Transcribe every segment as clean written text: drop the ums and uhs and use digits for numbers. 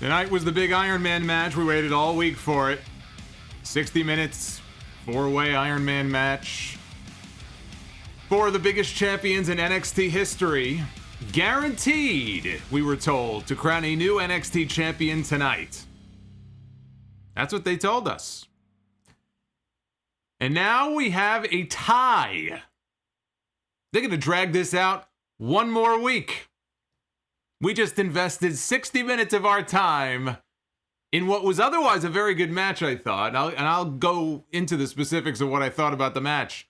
Tonight was the big Iron Man match. We waited all week for it. 60 minutes, 4-way Iron Man match. For the biggest champions in NXT history. Guaranteed, we were told, to crown a new NXT champion tonight. That's what they told us. And now we have a tie. They're going to drag this out one more week. We just invested 60 minutes of our time in what was otherwise a very good match, I thought. And I'll go into the specifics of what I thought about the match.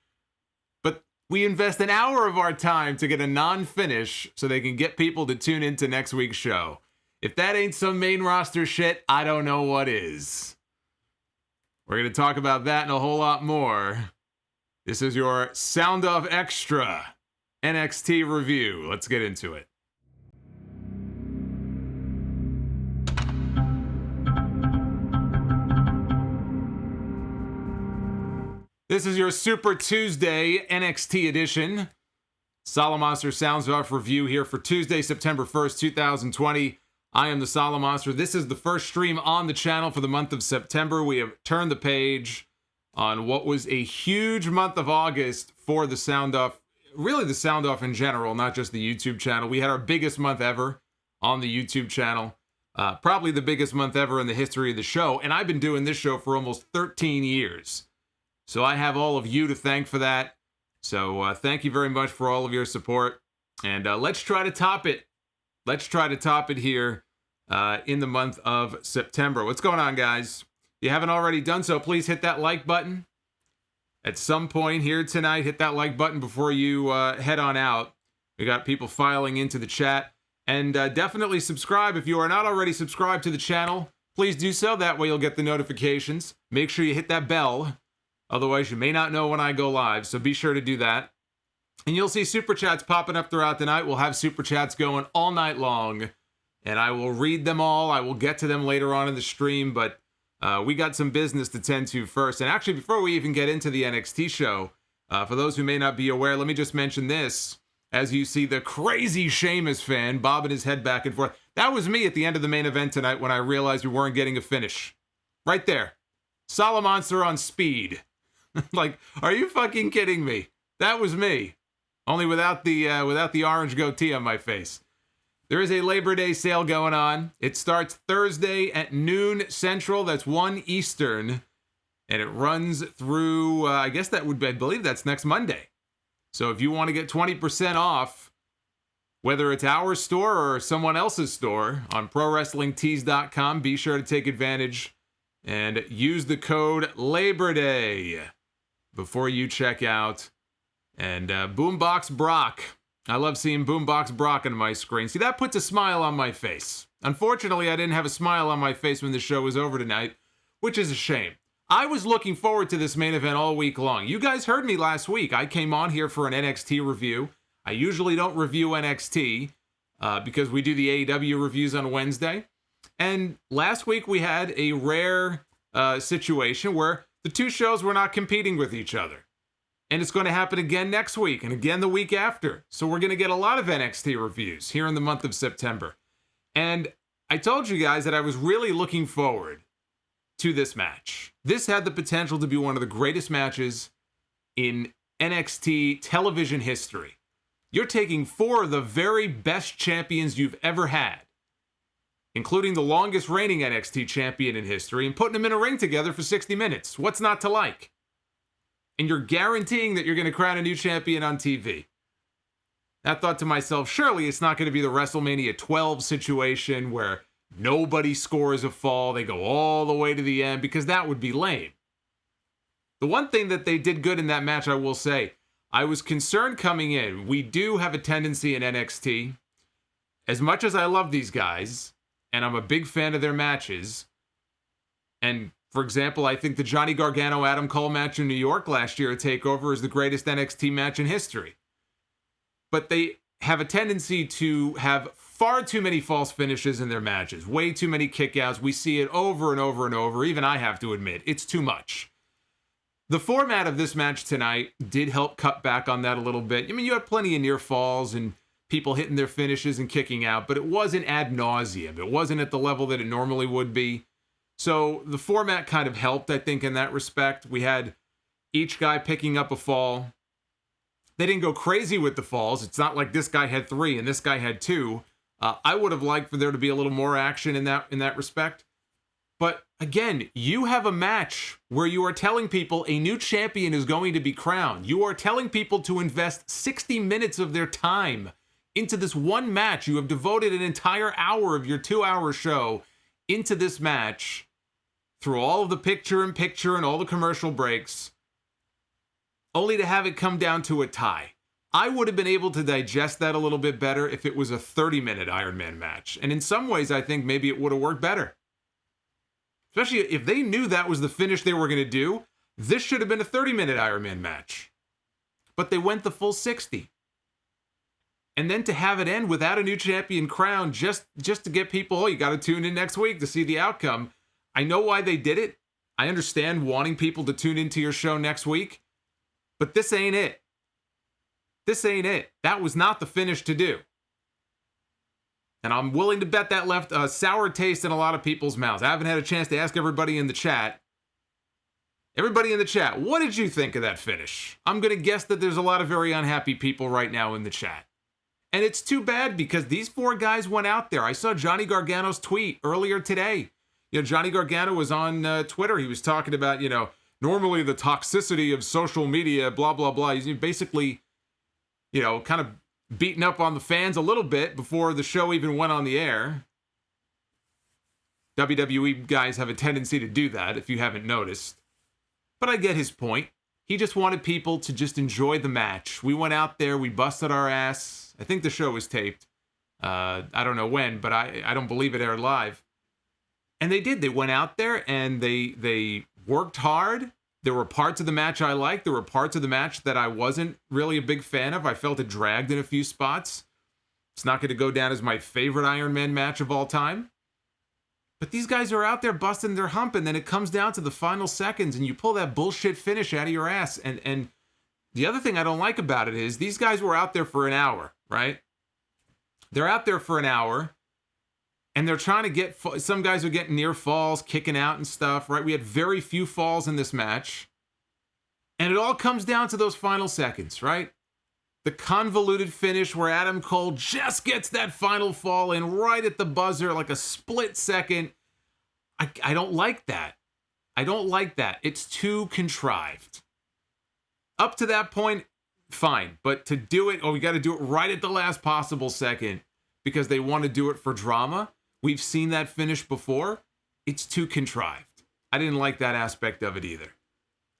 But we invest an hour of our time to get a non-finish so they can get people to tune into next week's show. If that ain't some main roster shit, I don't know what is. We're going to talk about that and a whole lot more. This is your Sound Off Extra NXT review. Let's get into it. This is your Super Tuesday NXT edition. Solomonster Sounds Off review here for Tuesday, September 1st, 2020. I am the Solomonster. This is the first stream on the channel for the month of September. We have turned the page on what was a huge month of August for the Sound Off, really the Sound Off in general, not just the YouTube channel. We had our biggest month ever on the YouTube channel. Probably the biggest month ever in the history of the show. And I've been doing this show for almost 13 years. So I have all of you to thank for that. So thank you very much for all of your support. And let's try to top it. Let's try to top it here in the month of September. What's going on, guys? If you haven't already done so, please hit that like button. At some point here tonight, hit that like button before you head on out. We got people filing into the chat. And definitely subscribe if you are not already subscribed to the channel. Please do so. That way you'll get the notifications. Make sure you hit that bell. Otherwise, you may not know when I go live, so be sure to do that. And you'll see Super Chats popping up throughout the night. We'll have Super Chats going all night long, and I will read them all. I will get to them later on in the stream, but we got some business to tend to first. And actually, before we even get into the NXT show, for those who may not be aware, let me just mention this. As you see the crazy Sheamus fan bobbing his head back and forth. That was me at the end of the main event tonight when I realized we weren't getting a finish. Right there. Solomonster on speed. Like, are you fucking kidding me? That was me. Only without the orange goatee on my face. There is a Labor Day sale going on. It starts Thursday at noon Central. That's 1 Eastern. And it runs through, I believe that's next Monday. So if you want to get 20% off, whether it's our store or someone else's store on ProWrestlingTees.com, be sure to take advantage and use the code Labor Day before you check out. And Boombox Brock. I love seeing Boombox Brock on my screen. See, that puts a smile on my face. Unfortunately, I didn't have a smile on my face when the show was over tonight, which is a shame. I was looking forward to this main event all week long. You guys heard me last week. I came on here for an NXT review. I usually don't review NXT because we do the AEW reviews on Wednesday. And last week we had a rare situation where the two shows were not competing with each other. And it's going to happen again next week and again the week after. So we're going to get a lot of NXT reviews here in the month of September. And I told you guys that I was really looking forward to this match. This had the potential to be one of the greatest matches in NXT television history. You're taking 4 of the very best champions you've ever had, including the longest reigning NXT champion in history, and putting them in a ring together for 60 minutes. What's not to like? And you're guaranteeing that you're going to crown a new champion on TV. I thought to myself, surely it's not going to be the WrestleMania 12 situation where nobody scores a fall, they go all the way to the end, because that would be lame. The one thing that they did good in that match, I will say, I was concerned coming in. We do have a tendency in NXT, as much as I love these guys, and I'm a big fan of their matches, and for example, I think the Johnny Gargano-Adam Cole match in New York last year at TakeOver is the greatest NXT match in history. But they have a tendency to have far too many false finishes in their matches. Way too many kickouts. We see it over and over and over. Even I have to admit, it's too much. The format of this match tonight did help cut back on that a little bit. I mean, you had plenty of near falls and people hitting their finishes and kicking out, but it wasn't ad nauseum. It wasn't at the level that it normally would be. So the format kind of helped, I think, in that respect. We had each guy picking up a fall. They didn't go crazy with the falls. It's not like this guy had 3 and this guy had 2. I would have liked for there to be a little more action in that respect. But again, you have a match where you are telling people a new champion is going to be crowned. You are telling people to invest 60 minutes of their time into this one match. You have devoted an entire hour of your 2-hour show into this match through all of the picture-in-picture and all the commercial breaks, only to have it come down to a tie. I would have been able to digest that a little bit better if it was a 30-minute Iron Man match. And in some ways, I think maybe it would have worked better. Especially if they knew that was the finish they were going to do, this should have been a 30-minute Iron Man match. But they went the full 60. And then to have it end without a new champion crown, just to get people, you got to tune in next week to see the outcome. I know why they did it. I understand wanting people to tune into your show next week. But this ain't it. This ain't it. That was not the finish to do. And I'm willing to bet that left a sour taste in a lot of people's mouths. I haven't had a chance to ask everybody in the chat. Everybody in the chat, what did you think of that finish? I'm going to guess that there's a lot of very unhappy people right now in the chat. And it's too bad because these 4 guys went out there. I saw Johnny Gargano's tweet earlier today. Johnny Gargano was on Twitter. He was talking about, normally the toxicity of social media, blah, blah, blah. He's basically, kind of beating up on the fans a little bit before the show even went on the air. WWE guys have a tendency to do that, if you haven't noticed. But I get his point. He just wanted people to just enjoy the match. We went out there, we busted our ass. I think the show was taped. I don't know when, but I don't believe it aired live. And they did. They went out there and they worked hard. There were parts of the match I liked. There were parts of the match that I wasn't really a big fan of. I felt it dragged in a few spots. It's not going to go down as my favorite Iron Man match of all time. But these guys are out there busting their hump, and then it comes down to the final seconds, and you pull that bullshit finish out of your ass. And the other thing I don't like about it is these guys were out there for an hour, right? They're out there for an hour, and they're trying to get... Some guys are getting near falls, kicking out and stuff, right? We had very few falls in this match. And it all comes down to those final seconds, right? The convoluted finish where Adam Cole just gets that final fall in right at the buzzer, like a split second. I don't like that. I don't like that. It's too contrived. Up to that point, fine. But to do it, we got to do it right at the last possible second because they want to do it for drama. We've seen that finish before. It's too contrived. I didn't like that aspect of it either.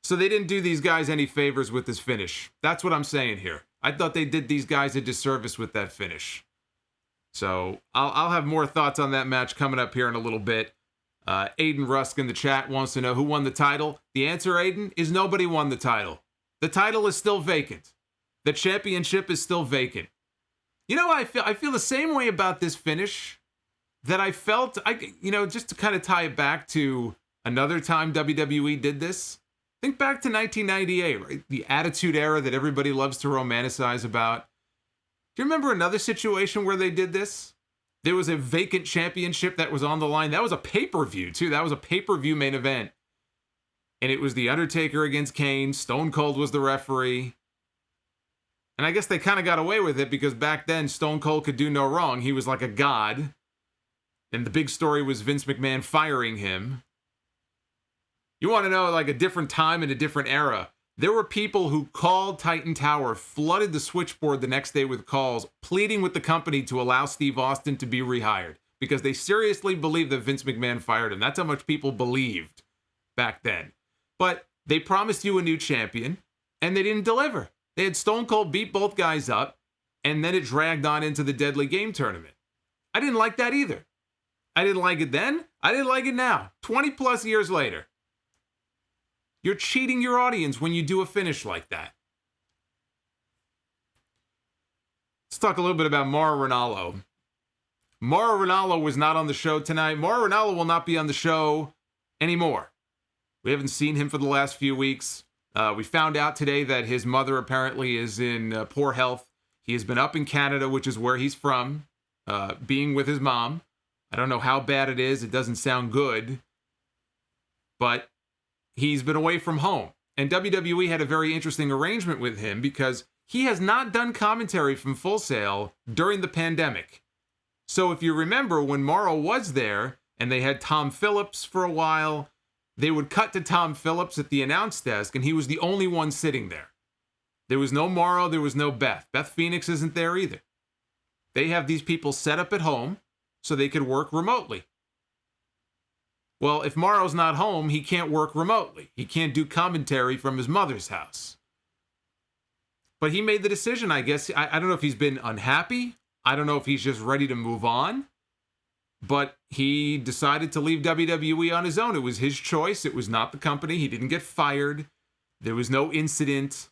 So they didn't do these guys any favors with this finish. That's what I'm saying here. I thought they did these guys a disservice with that finish. So I'll have more thoughts on that match coming up here in a little bit. Aiden Rusk in the chat wants to know who won the title. The answer, Aiden, is nobody won the title. The title is still vacant. The championship is still vacant. I feel the same way about this finish that I felt, just to kind of tie it back to another time WWE did this. Think back to 1998, right? The Attitude Era that everybody loves to romanticize about. Do you remember another situation where they did this? There was a vacant championship that was on the line. That was a pay-per-view, too. That was a pay-per-view main event. And it was The Undertaker against Kane. Stone Cold was the referee. And I guess they kind of got away with it because back then, Stone Cold could do no wrong. He was like a god. And the big story was Vince McMahon firing him. You want to know, like, a different time and a different era. There were people who called Titan Tower, flooded the switchboard the next day with calls, pleading with the company to allow Steve Austin to be rehired because they seriously believed that Vince McMahon fired him. That's how much people believed back then. But they promised you a new champion, and they didn't deliver. They had Stone Cold beat both guys up, and then it dragged on into the Deadly Game tournament. I didn't like that either. I didn't like it then. I didn't like it now. 20 plus years later. You're cheating your audience when you do a finish like that. Let's talk a little bit about Mauro Ranallo. Mauro Ranallo was not on the show tonight. Mauro Ranallo will not be on the show anymore. We haven't seen him for the last few weeks. We found out today that his mother apparently is in poor health. He has been up in Canada, which is where he's from, being with his mom. I don't know how bad it is. It doesn't sound good. But he's been away from home. And WWE had a very interesting arrangement with him because he has not done commentary from Full Sail during the pandemic. So if you remember, when Mauro was there and they had Tom Phillips for a while, they would cut to Tom Phillips at the announce desk, and he was the only one sitting there. There was no Mauro, there was no Beth. Beth Phoenix isn't there either. They have these people set up at home so they could work remotely. Well, if Mauro's not home, he can't work remotely. He can't do commentary from his mother's house. But he made the decision, I guess. I don't know if he's been unhappy. I don't know if he's just ready to move on. But he decided to leave WWE on his own. It was his choice. It was not the company. He didn't get fired. There was no incident.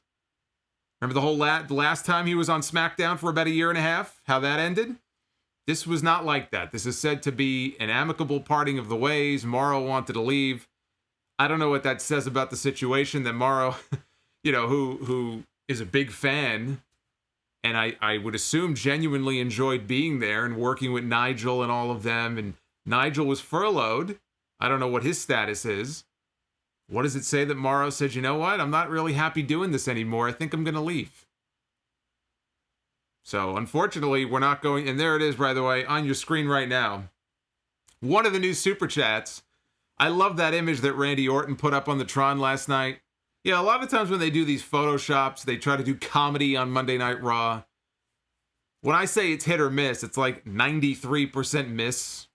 Remember the last time he was on SmackDown for about a year and a half? How that ended? This was not like that. This is said to be an amicable parting of the ways. Mauro wanted to leave. I don't know what that says about the situation that Mauro, who is a big fan, and I would assume genuinely enjoyed being there and working with Nigel and all of them. And Nigel was furloughed. I don't know what his status is. What does it say that Mauro said, you know what? I'm not really happy doing this anymore. I think I'm going to leave. So, unfortunately, we're not going... And there it is, by the way, on your screen right now. One of the new Super Chats. I love that image that Randy Orton put up on the Tron last night. Yeah, a lot of times when they do these Photoshops, they try to do comedy on Monday Night Raw. When I say it's hit or miss, it's like 93% miss.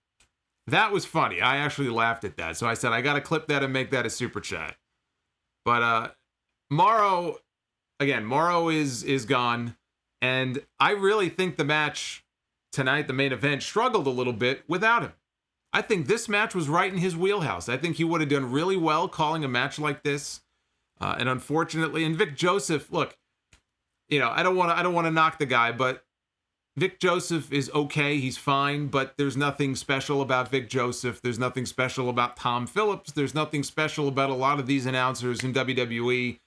That was funny. I actually laughed at that. So I said, I got to clip that and make that a Super Chat. But Mauro is gone. And I really think the match tonight, the main event, struggled a little bit without him. I think this match was right in his wheelhouse. I think he would have done really well calling a match like this. And unfortunately, and Vic Joseph, look, I don't want to knock the guy, but Vic Joseph is okay. He's fine, but there's nothing special about Vic Joseph. There's nothing special about Tom Phillips. There's nothing special about a lot of these announcers in WWE.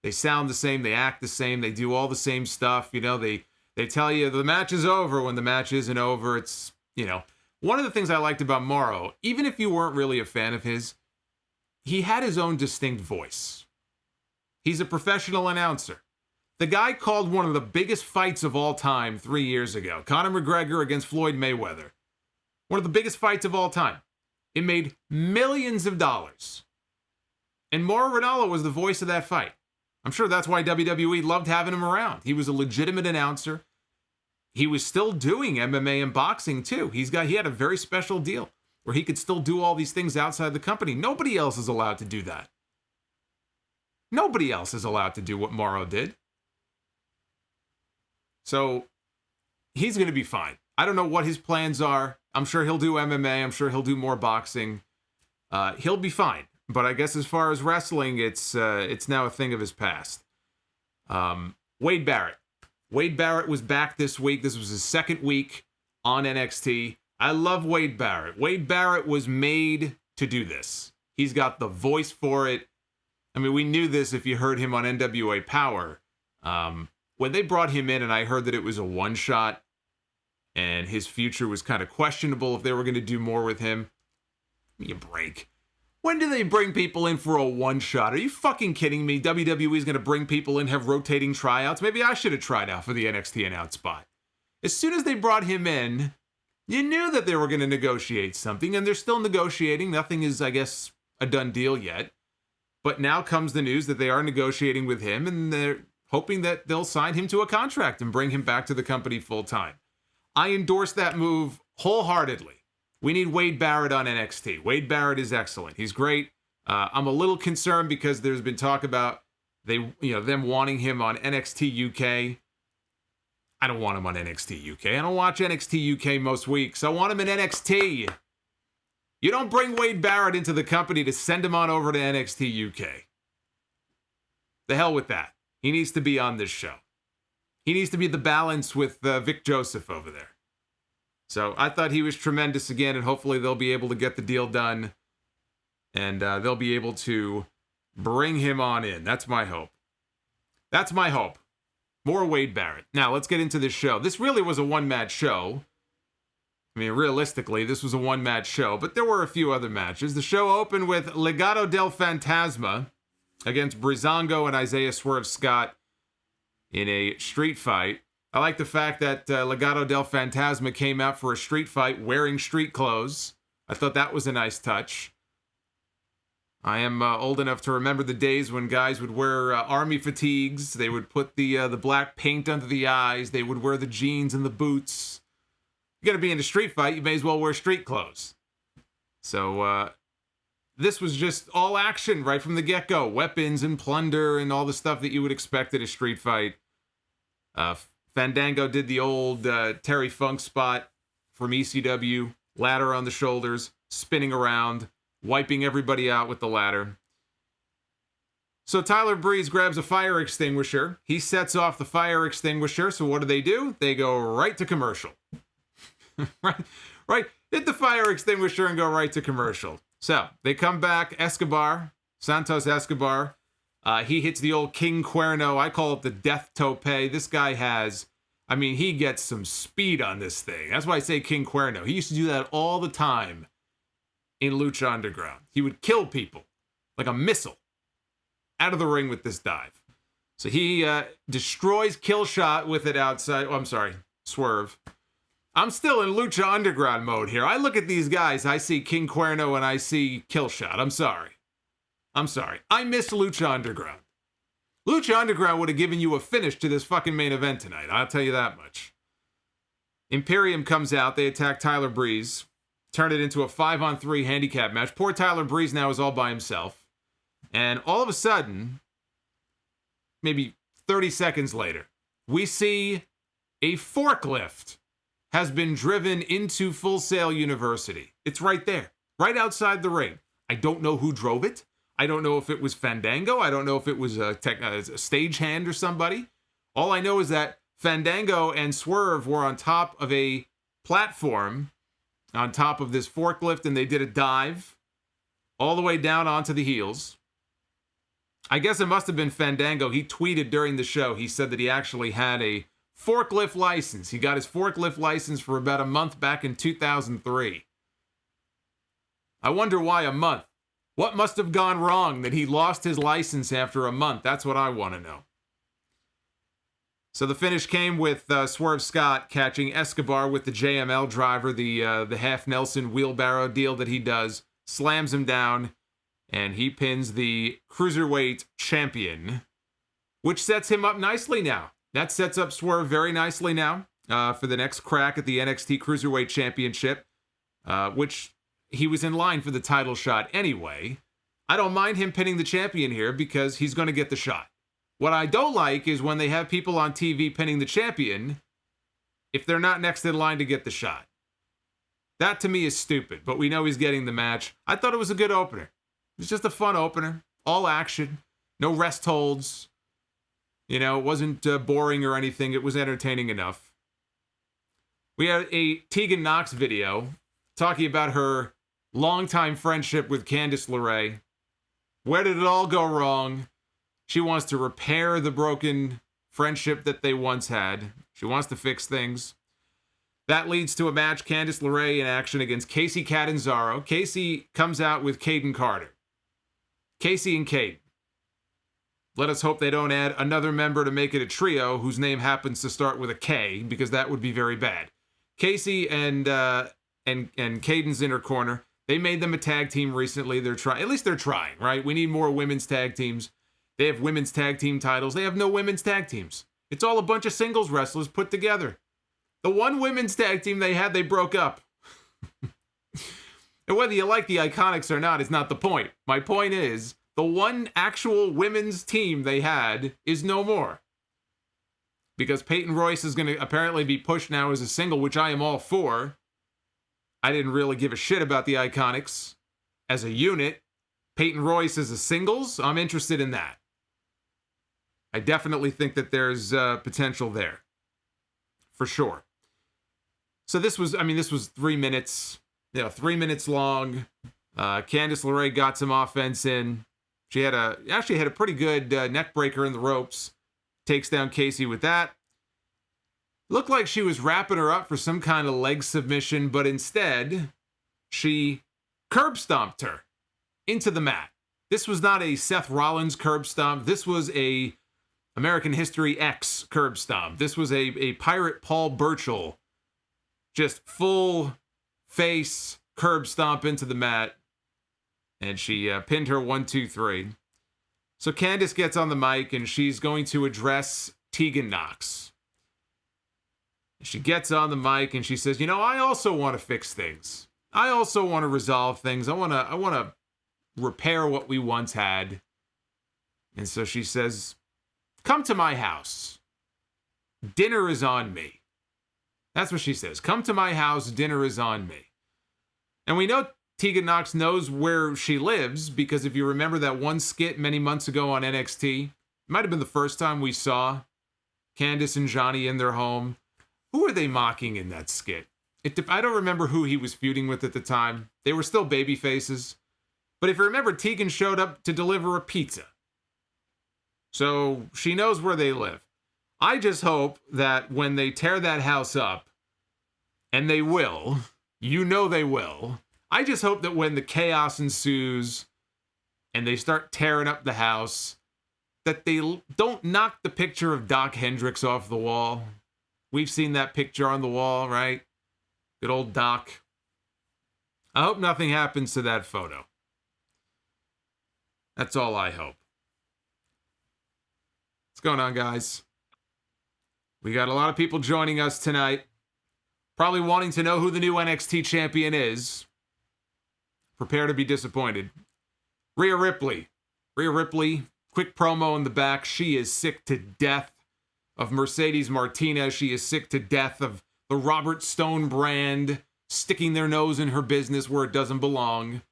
They sound the same. They act the same. They do all the same stuff. They tell you the match is over when the match isn't over. It's, one of the things I liked about Mauro, even if you weren't really a fan of his, he had his own distinct voice. He's a professional announcer. The guy called one of the biggest fights of all time 3 years ago. Conor McGregor against Floyd Mayweather. One of the biggest fights of all time. It made millions of dollars. And Mauro Ranallo was the voice of that fight. I'm sure that's why WWE loved having him around. He was a legitimate announcer. He was still doing MMA and boxing too. He had a very special deal where he could still do all these things outside the company. Nobody else is allowed to do that. Nobody else is allowed to do what Mauro did. So he's going to be fine. I don't know what his plans are. I'm sure he'll do MMA. I'm sure he'll do more boxing. He'll be fine. But I guess as far as wrestling, it's now a thing of his past. Wade Barrett. Wade Barrett was back this week. This was his second week on NXT. I love Wade Barrett. Wade Barrett was made to do this. He's got the voice for it. I mean, we knew this if you heard him on NWA Power. When they brought him in and I heard that it was a one-shot and his future was kind of questionable if they were going to do more with him. Give me a break. When do they bring people in for a one-shot? Are you fucking kidding me? WWE is going to bring people in, have rotating tryouts? Maybe I should have tried out for the NXT announce spot. As soon as they brought him in, you knew that they were going to negotiate something, and they're still negotiating. Nothing is, I guess, a done deal yet. But now comes the news that they are negotiating with him, and they're hoping that they'll sign him to a contract and bring him back to the company full-time. I endorse that move wholeheartedly. We need Wade Barrett on NXT. Wade Barrett is excellent. He's great. I'm a little concerned because there's been talk about them wanting him on NXT UK. I don't want him on NXT UK. I don't watch NXT UK most weeks. I want him in NXT. You don't bring Wade Barrett into the company to send him on over to NXT UK. The hell with that. He needs to be on this show. He needs to be the balance with Vic Joseph over there. So I thought he was tremendous again, and hopefully they'll be able to get the deal done, and they'll be able to bring him on in. That's my hope. That's my hope. More Wade Barrett. Now, let's get into this show. This really was a one-match show. I mean, realistically, this was a one-match show, but there were a few other matches. The show opened with Legado del Fantasma against Breezango and Isaiah Swerve Scott in a street fight. I like the fact that Legado del Fantasma came out for a street fight wearing street clothes. I thought that was a nice touch. I am old enough to remember the days when guys would wear army fatigues. They would put the black paint under the eyes. They would wear the jeans and the boots. You're going to be in a street fight, you may as well wear street clothes. So this was just all action right from the get-go. Weapons and plunder and all the stuff that you would expect at a street fight. Fandango did the old Terry Funk spot from ECW. Ladder on the shoulders, spinning around, wiping everybody out with the ladder. So Tyler Breeze grabs a fire extinguisher. He sets off the fire extinguisher. So what do? They go right to commercial. right. Hit the fire extinguisher and go right to commercial. So they come back. Santos Escobar. He hits the old King Cuerno. I call it the death tope. This guy has, I mean, he gets some speed on this thing. That's why I say King Cuerno. He used to do that all the time in Lucha Underground. He would kill people like a missile out of the ring with this dive. So he destroys Killshot with it outside. Oh, I'm sorry, Swerve. I'm still in Lucha Underground mode here. I look at these guys, I see King Cuerno and I see Killshot. I'm sorry. I miss Lucha Underground. Lucha Underground would have given you a finish to this fucking main event tonight. I'll tell you that much. Imperium comes out. They attack Tyler Breeze. Turn it into a 5-on-3 handicap match. Poor Tyler Breeze now is all by himself. And all of a sudden, maybe 30 seconds later, we see a forklift has been driven into Full Sail University. It's right there, right outside the ring. I don't know who drove it. I don't know if it was Fandango. I don't know if it was a stagehand or somebody. All I know is that Fandango and Swerve were on top of a platform, on top of this forklift, and they did a dive all the way down onto the heels. I guess it must have been Fandango. He tweeted during the show. He said that he actually had a forklift license. He got his forklift license for about a month back in 2003. I wonder why a month. What must have gone wrong that he lost his license after a month? That's what I want to know. So the finish came with Swerve Scott catching Escobar with the JML driver, the half Nelson wheelbarrow deal that he does, slams him down, and he pins the Cruiserweight champion, which sets him up nicely now. That sets up Swerve very nicely now for the next crack at the NXT Cruiserweight Championship, which he was in line for the title shot anyway. I don't mind him pinning the champion here because he's going to get the shot. What I don't like is when they have people on TV pinning the champion if they're not next in line to get the shot. That to me is stupid, but we know he's getting the match. I thought it was a good opener. It was just a fun opener. All action. No rest holds. You know, it wasn't boring or anything. It was entertaining enough. We had a Tegan Knox video talking about her longtime friendship with Candice LeRae. Where did it all go wrong? She wants to repair the broken friendship that they once had. She wants to fix things. That leads to a match, Candice LeRae in action against Casey Catanzaro. Casey comes out with Caden Carter. Casey and Caden. Let us hope they don't add another member to make it a trio whose name happens to start with a K, because that would be very bad. Casey and Caden's in her corner. They made them a tag team recently. They're trying. At least they're trying, right? We need more women's tag teams. They have women's tag team titles. They have no women's tag teams. It's all a bunch of singles wrestlers put together. The one women's tag team they had, they broke up. And whether you like the Iconics or not is not the point. My point is, the one actual women's team they had is no more. Because Peyton Royce is going to apparently be pushed now as a single, which I am all for. I didn't really give a shit about the Iconics as a unit. Peyton Royce as a singles, I'm interested in that. I definitely think that there's potential there. For sure. So this was 3 minutes. 3 minutes long. Candice LeRae got some offense in. She actually had a pretty good neck breaker in the ropes. takes down Casey with that. Looked like she was wrapping her up for some kind of leg submission, but instead, she curb stomped her into the mat. This was not a Seth Rollins curb stomp. This was a American History X curb stomp. This was a Pirate Paul Burchill, just full face curb stomp into the mat. And she pinned her 1, 2, 3. So Candice gets on the mic and she's going to address Tegan Knox. She gets on the mic and she says, I also want to fix things. I also want to resolve things. I want to repair what we once had. And so she says, come to my house. Dinner is on me. That's what she says. Come to my house. Dinner is on me. And we know Tegan Knox knows where she lives because if you remember that one skit many months ago on NXT, it might have been the first time we saw Candice and Johnny in their home. Who were they mocking in that skit? I don't remember who he was feuding with at the time. They were still baby faces. But if you remember, Tegan showed up to deliver a pizza. So she knows where they live. I just hope that when they tear that house up, and they will, they will, I just hope that when the chaos ensues and they start tearing up the house, that they don't knock the picture of Doc Hendricks off the wall. We've seen that picture on the wall, right? Good old Doc. I hope nothing happens to that photo. That's all I hope. What's going on, guys? We got a lot of people joining us tonight. Probably wanting to know who the new NXT champion is. Prepare to be disappointed. Rhea Ripley. Rhea Ripley, quick promo in the back. She is sick to death of Mercedes Martinez. She is sick to death of the Robert Stone brand sticking their nose in her business where it doesn't belong.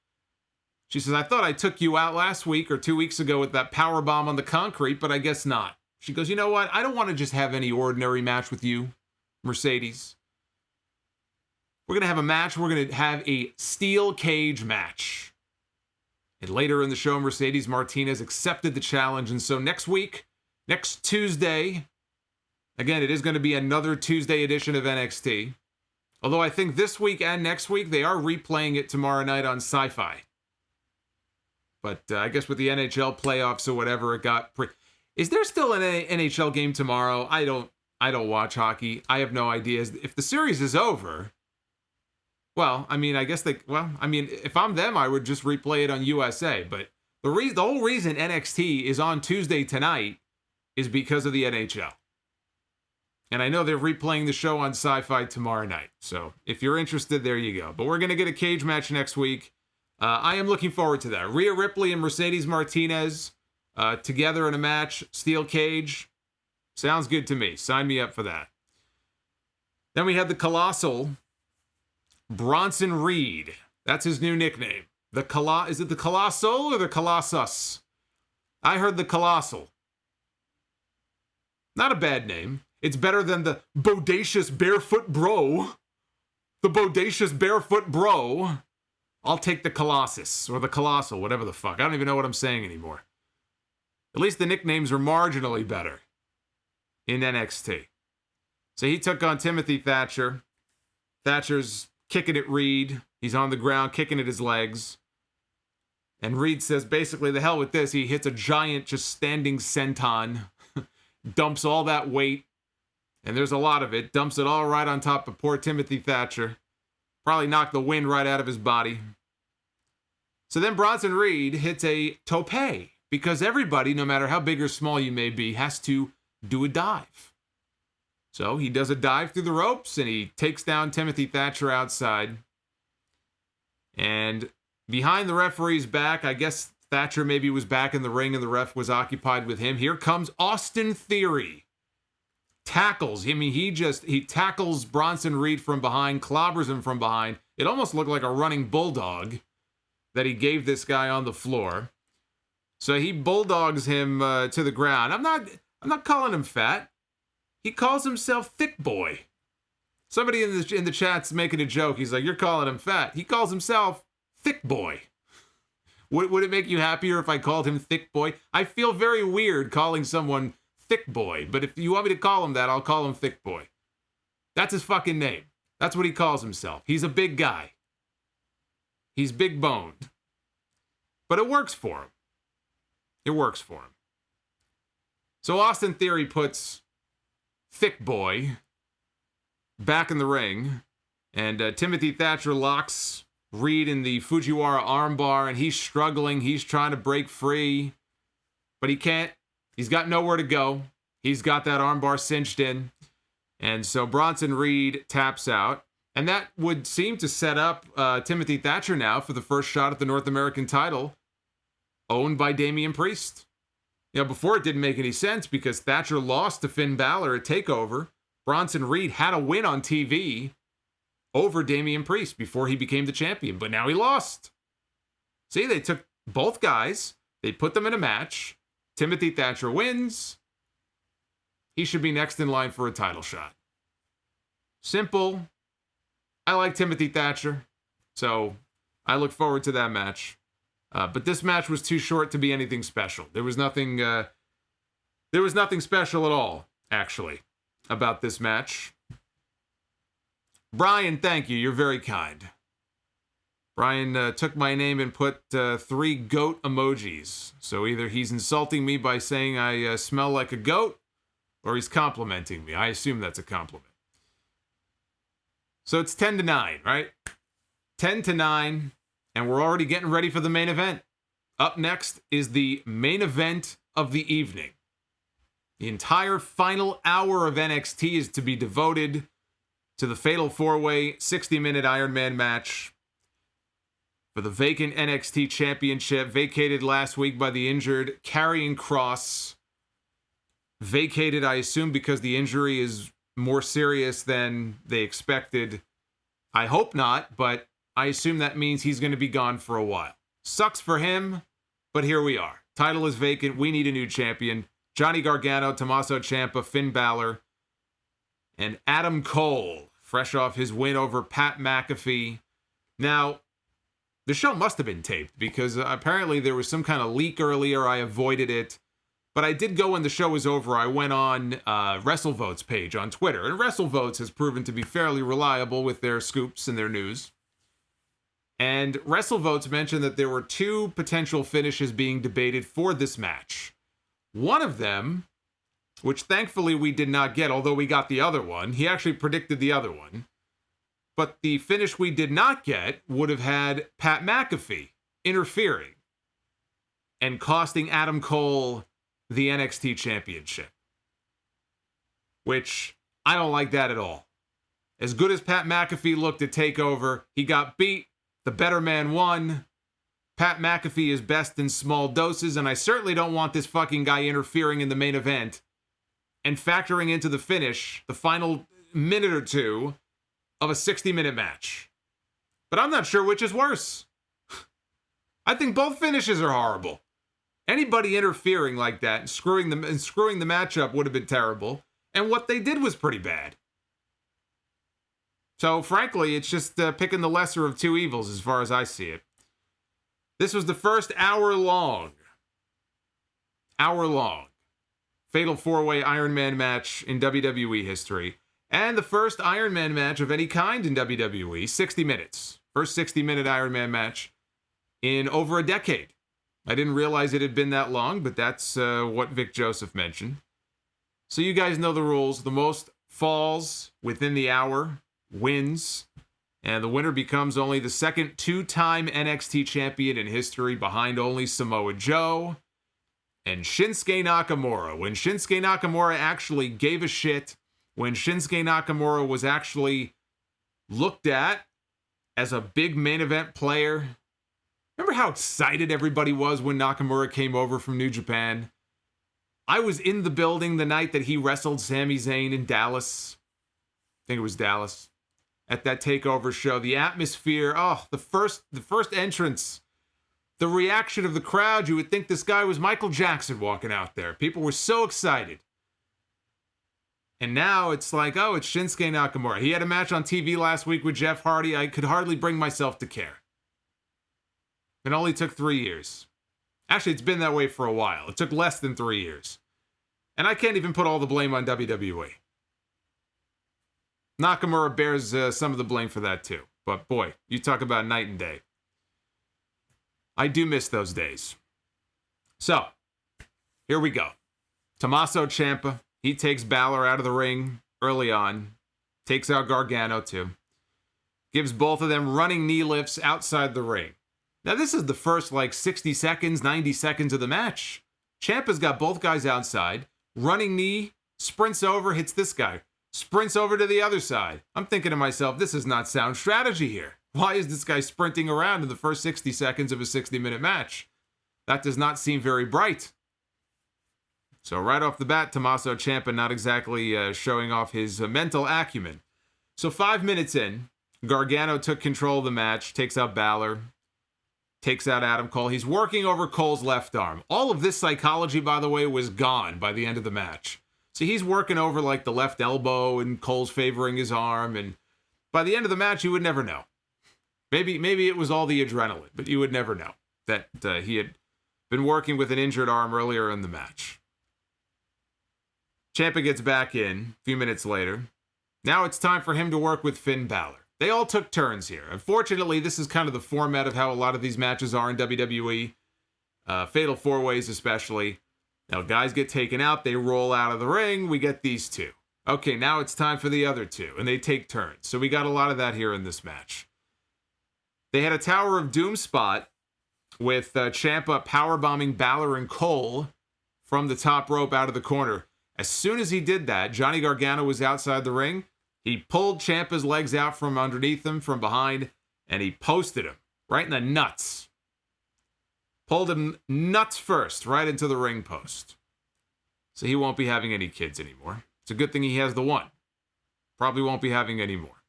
She says, I thought I took you out last week or 2 weeks ago with that power bomb on the concrete, but I guess not. She goes, you know what? I don't want to just have any ordinary match with you, Mercedes. We're going to have a match. We're going to have a steel cage match. And later in the show, Mercedes Martinez accepted the challenge. And so next week, next Tuesday, again, it is going to be another Tuesday edition of NXT. Although I think this week and next week, they are replaying it tomorrow night on Sci-Fi. But I guess with the NHL playoffs or whatever, it got... Is there still an NHL game tomorrow? I don't watch hockey. I have no idea. If the series is over... Well, I mean, I guess if I'm them, I would just replay it on USA. But the whole reason NXT is on Tuesday tonight is because of the NHL. And I know they're replaying the show on Sci-Fi tomorrow night. So if you're interested, there you go. But we're going to get a cage match next week. I am looking forward to that. Rhea Ripley and Mercedes Martinez together in a match, steel cage. Sounds good to me. Sign me up for that. Then we had the Colossal Bronson Reed. That's his new nickname. Is it the Colossal or the Colossus? I heard the Colossal. Not a bad name. It's better than the Bodacious Barefoot Bro. The Bodacious Barefoot Bro. I'll take the Colossus or the Colossal, whatever the fuck. I don't even know what I'm saying anymore. At least the nicknames are marginally better in NXT. So he took on Timothy Thatcher. Thatcher's kicking at Reed. He's on the ground, kicking at his legs. And Reed says, basically, the hell with this. He hits a giant, just standing senton. Dumps all that weight. And there's a lot of it. Dumps it all right on top of poor Timothy Thatcher. Probably knocked the wind right out of his body. So then Bronson Reed hits a tope. Because everybody, no matter how big or small you may be, has to do a dive. So he does a dive through the ropes, and he takes down Timothy Thatcher outside. And behind the referee's back, I guess Thatcher maybe was back in the ring, and the ref was occupied with him. Here comes Austin Theory. Tackles. I mean, he tackles Bronson Reed from behind, clobbers him from behind. It almost looked like a running bulldog that he gave this guy on the floor. So he bulldogs him to the ground. I'm not calling him fat. He calls himself Thick Boy. Somebody in the chat's making a joke. He's like, you're calling him fat. He calls himself Thick Boy. Would it make you happier if I called him Thick Boy? I feel very weird calling someone Thick Boy, but if you want me to call him that, I'll call him Thick Boy. That's his fucking name. That's what he calls himself. He's a big guy. He's big boned. But it works for him. It works for him. So Austin Theory puts Thick Boy back in the ring, and Timothy Thatcher locks Reed in the Fujiwara armbar, and he's struggling. He's trying to break free, but he can't. He's got nowhere to go. He's got that armbar cinched in. And so Bronson Reed taps out. And that would seem to set up Timothy Thatcher now for the first shot at the North American title, owned by Damian Priest. You know, before it didn't make any sense because Thatcher lost to Finn Balor at TakeOver. Bronson Reed had a win on TV over Damian Priest before he became the champion, but now he lost. See, they took both guys, they put them in a match. Timothy Thatcher wins. He should be next in line for a title shot. Simple. I like Timothy Thatcher, so I look forward to that match. But this match was too short to be anything special. There was nothing special at all, actually, about this match. Brian, thank you. You're very kind. Brian took my name and put 3 goat emojis. So either he's insulting me by saying I smell like a goat, or he's complimenting me. I assume that's a compliment. So it's 10-9, right? 10-9, and we're already getting ready for the main event. Up next is the main event of the evening. The entire final hour of NXT is to be devoted to the Fatal 4-Way 60-minute Iron Man match for the vacant NXT Championship, vacated last week by the injured Karrion Kross. Vacated, I assume, because the injury is more serious than they expected. I hope not, but I assume that means he's going to be gone for a while. Sucks for him, but here we are. Title is vacant. We need a new champion. Johnny Gargano, Tommaso Ciampa, Finn Balor, and Adam Cole, fresh off his win over Pat McAfee. Now, the show must have been taped because apparently there was some kind of leak earlier. I avoided it. But I did go when the show was over. I went on WrestleVotes page on Twitter. And WrestleVotes has proven to be fairly reliable with their scoops and their news. And WrestleVotes mentioned that there were 2 potential finishes being debated for this match. One of them, which thankfully we did not get, although we got the other one. He actually predicted the other one. But the finish we did not get would have had Pat McAfee interfering and costing Adam Cole the NXT Championship. Which, I don't like that at all. As good as Pat McAfee looked at TakeOver, he got beat. The better man won. Pat McAfee is best in small doses, and I certainly don't want this fucking guy interfering in the main event and factoring into the finish, the final minute or two of a 60-minute match. But I'm not sure which is worse. I think both finishes are horrible. Anybody interfering like that and screwing the matchup would have been terrible. And what they did was pretty bad. So, frankly, it's just picking the lesser of 2 evils as far as I see it. This was the first hour-long Fatal 4-Way Iron Man match in WWE history. And the first Iron Man match of any kind in WWE, 60 minutes. First 60-minute Iron Man match in over a decade. I didn't realize it had been that long, but that's what Vic Joseph mentioned. So you guys know the rules. The most falls within the hour wins, and the winner becomes only the second 2-time NXT champion in history, behind only Samoa Joe and Shinsuke Nakamura. When Shinsuke Nakamura actually gave a shit, when Shinsuke Nakamura was actually looked at as a big main event player. Remember how excited everybody was when Nakamura came over from New Japan? I was in the building the night that he wrestled Sami Zayn in Dallas. I think it was Dallas. At that TakeOver show. The atmosphere, the first entrance. The reaction of the crowd, you would think this guy was Michael Jackson walking out there. People were so excited. And now it's like, it's Shinsuke Nakamura. He had a match on TV last week with Jeff Hardy. I could hardly bring myself to care. It only took 3 years. Actually, it's been that way for a while. It took less than 3 years. And I can't even put all the blame on WWE. Nakamura bears some of the blame for that too. But boy, you talk about night and day. I do miss those days. So, here we go. Tommaso Ciampa, he takes Balor out of the ring early on. Takes out Gargano too. Gives both of them running knee lifts outside the ring. Now this is the first 60 seconds, 90 seconds of the match. Ciampa's got both guys outside. Running knee, sprints over, hits this guy. Sprints over to the other side. I'm thinking to myself, this is not sound strategy here. Why is this guy sprinting around in the first 60 seconds of a 60-minute match? That does not seem very bright. So right off the bat, Tommaso Ciampa not exactly showing off his mental acumen. So 5 minutes in, Gargano took control of the match, takes out Balor, takes out Adam Cole. He's working over Cole's left arm. All of this psychology, by the way, was gone by the end of the match. So he's working over the left elbow and Cole's favoring his arm. And by the end of the match, you would never know. Maybe it was all the adrenaline, but you would never know that he had been working with an injured arm earlier in the match. Ciampa gets back in a few minutes later. Now it's time for him to work with Finn Balor. They all took turns here. Unfortunately, this is kind of the format of how a lot of these matches are in WWE. Fatal 4-Ways especially. Now, guys get taken out. They roll out of the ring. We get these two. Okay, now it's time for the other two. And they take turns. So we got a lot of that here in this match. They had a Tower of Doom spot with Ciampa powerbombing Balor and Cole from the top rope out of the corner. As soon as he did that, Johnny Gargano was outside the ring. He pulled Ciampa's legs out from underneath him from behind, and he posted him right in the nuts. Pulled him nuts first, right into the ring post. So he won't be having any kids anymore. It's a good thing he has the one. Probably won't be having any more.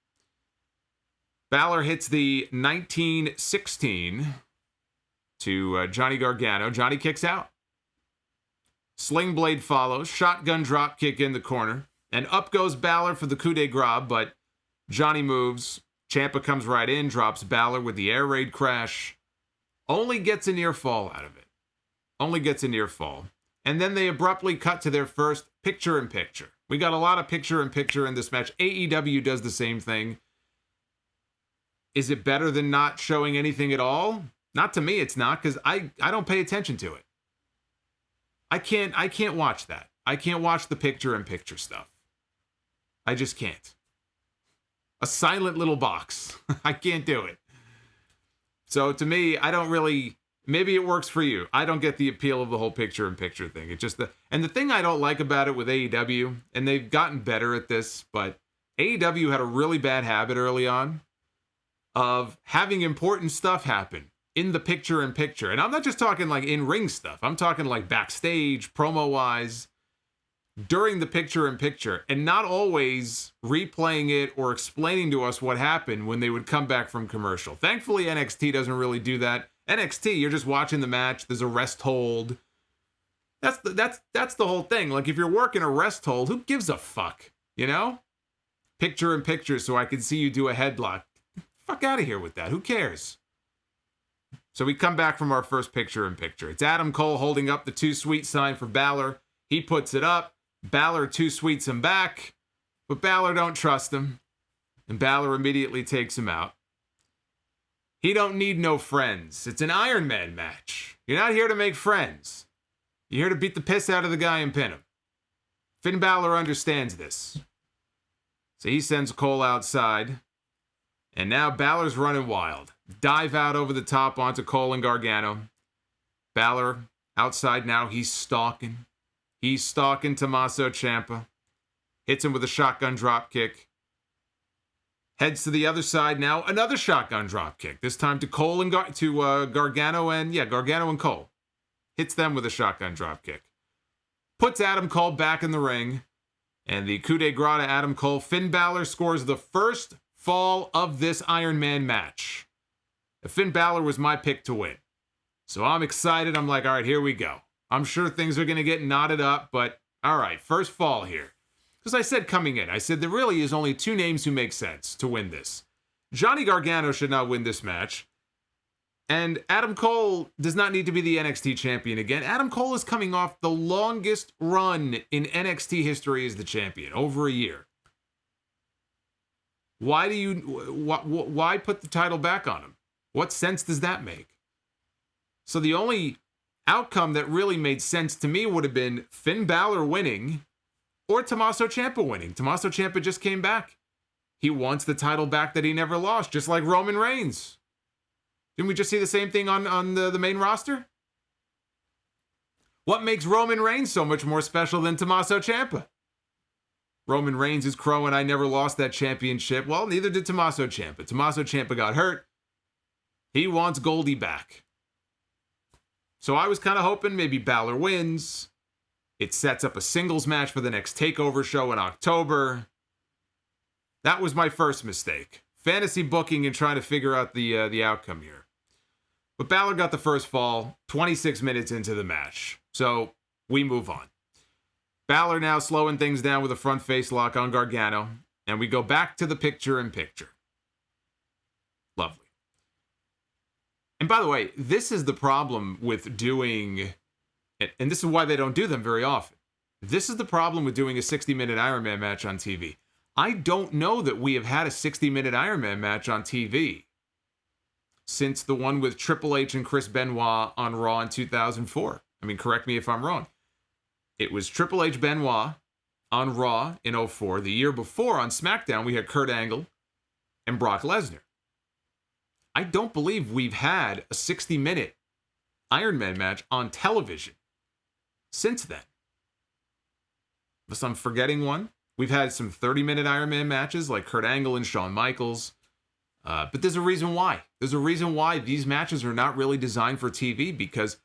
Balor hits the 1916 to Johnny Gargano. Johnny kicks out. Sling blade follows. Shotgun drop kick in the corner. And up goes Balor for the coup de grace, but Johnny moves. Ciampa comes right in, drops Balor with the air raid crash. Only gets a near fall out of it. Only gets a near fall. And then they abruptly cut to their first picture-in-picture. We got a lot of picture-in-picture in this match. AEW does the same thing. Is it better than not showing anything at all? Not to me, it's not, because I don't pay attention to it. I can't watch that. I can't watch the picture-in-picture stuff. I just can't. A silent little box. I can't do it. So to me, I don't really... Maybe it works for you. I don't get the appeal of the whole picture-in-picture thing. It's just and the thing I don't like about it with AEW, and they've gotten better at this, but AEW had a really bad habit early on of having important stuff happen in the picture-in-picture. And I'm not just talking in-ring stuff. I'm talking backstage, promo-wise, during the picture-in-picture, and not always replaying it or explaining to us what happened when they would come back from commercial. Thankfully, NXT doesn't really do that. NXT, you're just watching the match. There's a rest hold. That's the whole thing. If you're working a rest hold, who gives a fuck? You know? Picture-in-picture so I can see you do a headlock. Fuck out of here with that. Who cares? So we come back from our first picture-in-picture. It's Adam Cole holding up the too sweet sign for Balor. He puts it up. Balor too sweets him back. But Balor don't trust him. And Balor immediately takes him out. He don't need no friends. It's an Iron Man match. You're not here to make friends. You're here to beat the piss out of the guy and pin him. Finn Balor understands this. So he sends Cole outside. And now Balor's running wild. Dive out over the top onto Cole and Gargano. Balor outside now. He's stalking. He's stalking Tommaso Ciampa. Hits him with a shotgun drop kick. Heads to the other side now. Another shotgun drop kick. This time to Cole and Gargano and Cole. Hits them with a shotgun drop kick. Puts Adam Cole back in the ring. And the coup de grace to Adam Cole. Finn Balor scores the first fall of this Iron Man match. Finn Balor was my pick to win. So I'm excited. I'm like, all right, here we go. I'm sure things are going to get knotted up, but all right, first fall here. Because I said coming in, I said there really is only two names who make sense to win this. Johnny Gargano should not win this match. And Adam Cole does not need to be the NXT champion again. Adam Cole is coming off the longest run in NXT history as the champion, over a year. Why put the title back on him? What sense does that make? So the only outcome that really made sense to me would have been Finn Balor winning or Tommaso Ciampa winning. Tommaso Ciampa just came back. He wants the title back that he never lost, just like Roman Reigns. Didn't we just see the same thing on the main roster? What makes Roman Reigns so much more special than Tommaso Ciampa? Roman Reigns is crowing, I never lost that championship. Well, neither did Tommaso Ciampa. Tommaso Ciampa got hurt. He wants Goldie back. So I was kind of hoping maybe Balor wins. It sets up a singles match for the next TakeOver show in October. That was my first mistake. Fantasy booking and trying to figure out the outcome here. But Balor got the first fall 26 minutes into the match. So we move on. Balor now slowing things down with a front face lock on Gargano. And we go back to the picture-in-picture. Lovely. And by the way, this is the problem with doing, and this is why they don't do them very often. This is the problem with doing a 60-minute Iron Man match on TV. I don't know that we have had a 60-minute Iron Man match on TV since the one with Triple H and Chris Benoit on Raw in 2004. I mean, correct me if I'm wrong. It was Triple H Benoit on Raw in 2004. The year before on SmackDown, we had Kurt Angle and Brock Lesnar. I don't believe we've had a 60-minute Iron Man match on television since then. Unless I'm forgetting one. We've had some 30-minute Iron Man matches like Kurt Angle and Shawn Michaels. But there's a reason why. There's a reason why these matches are not really designed for TV, because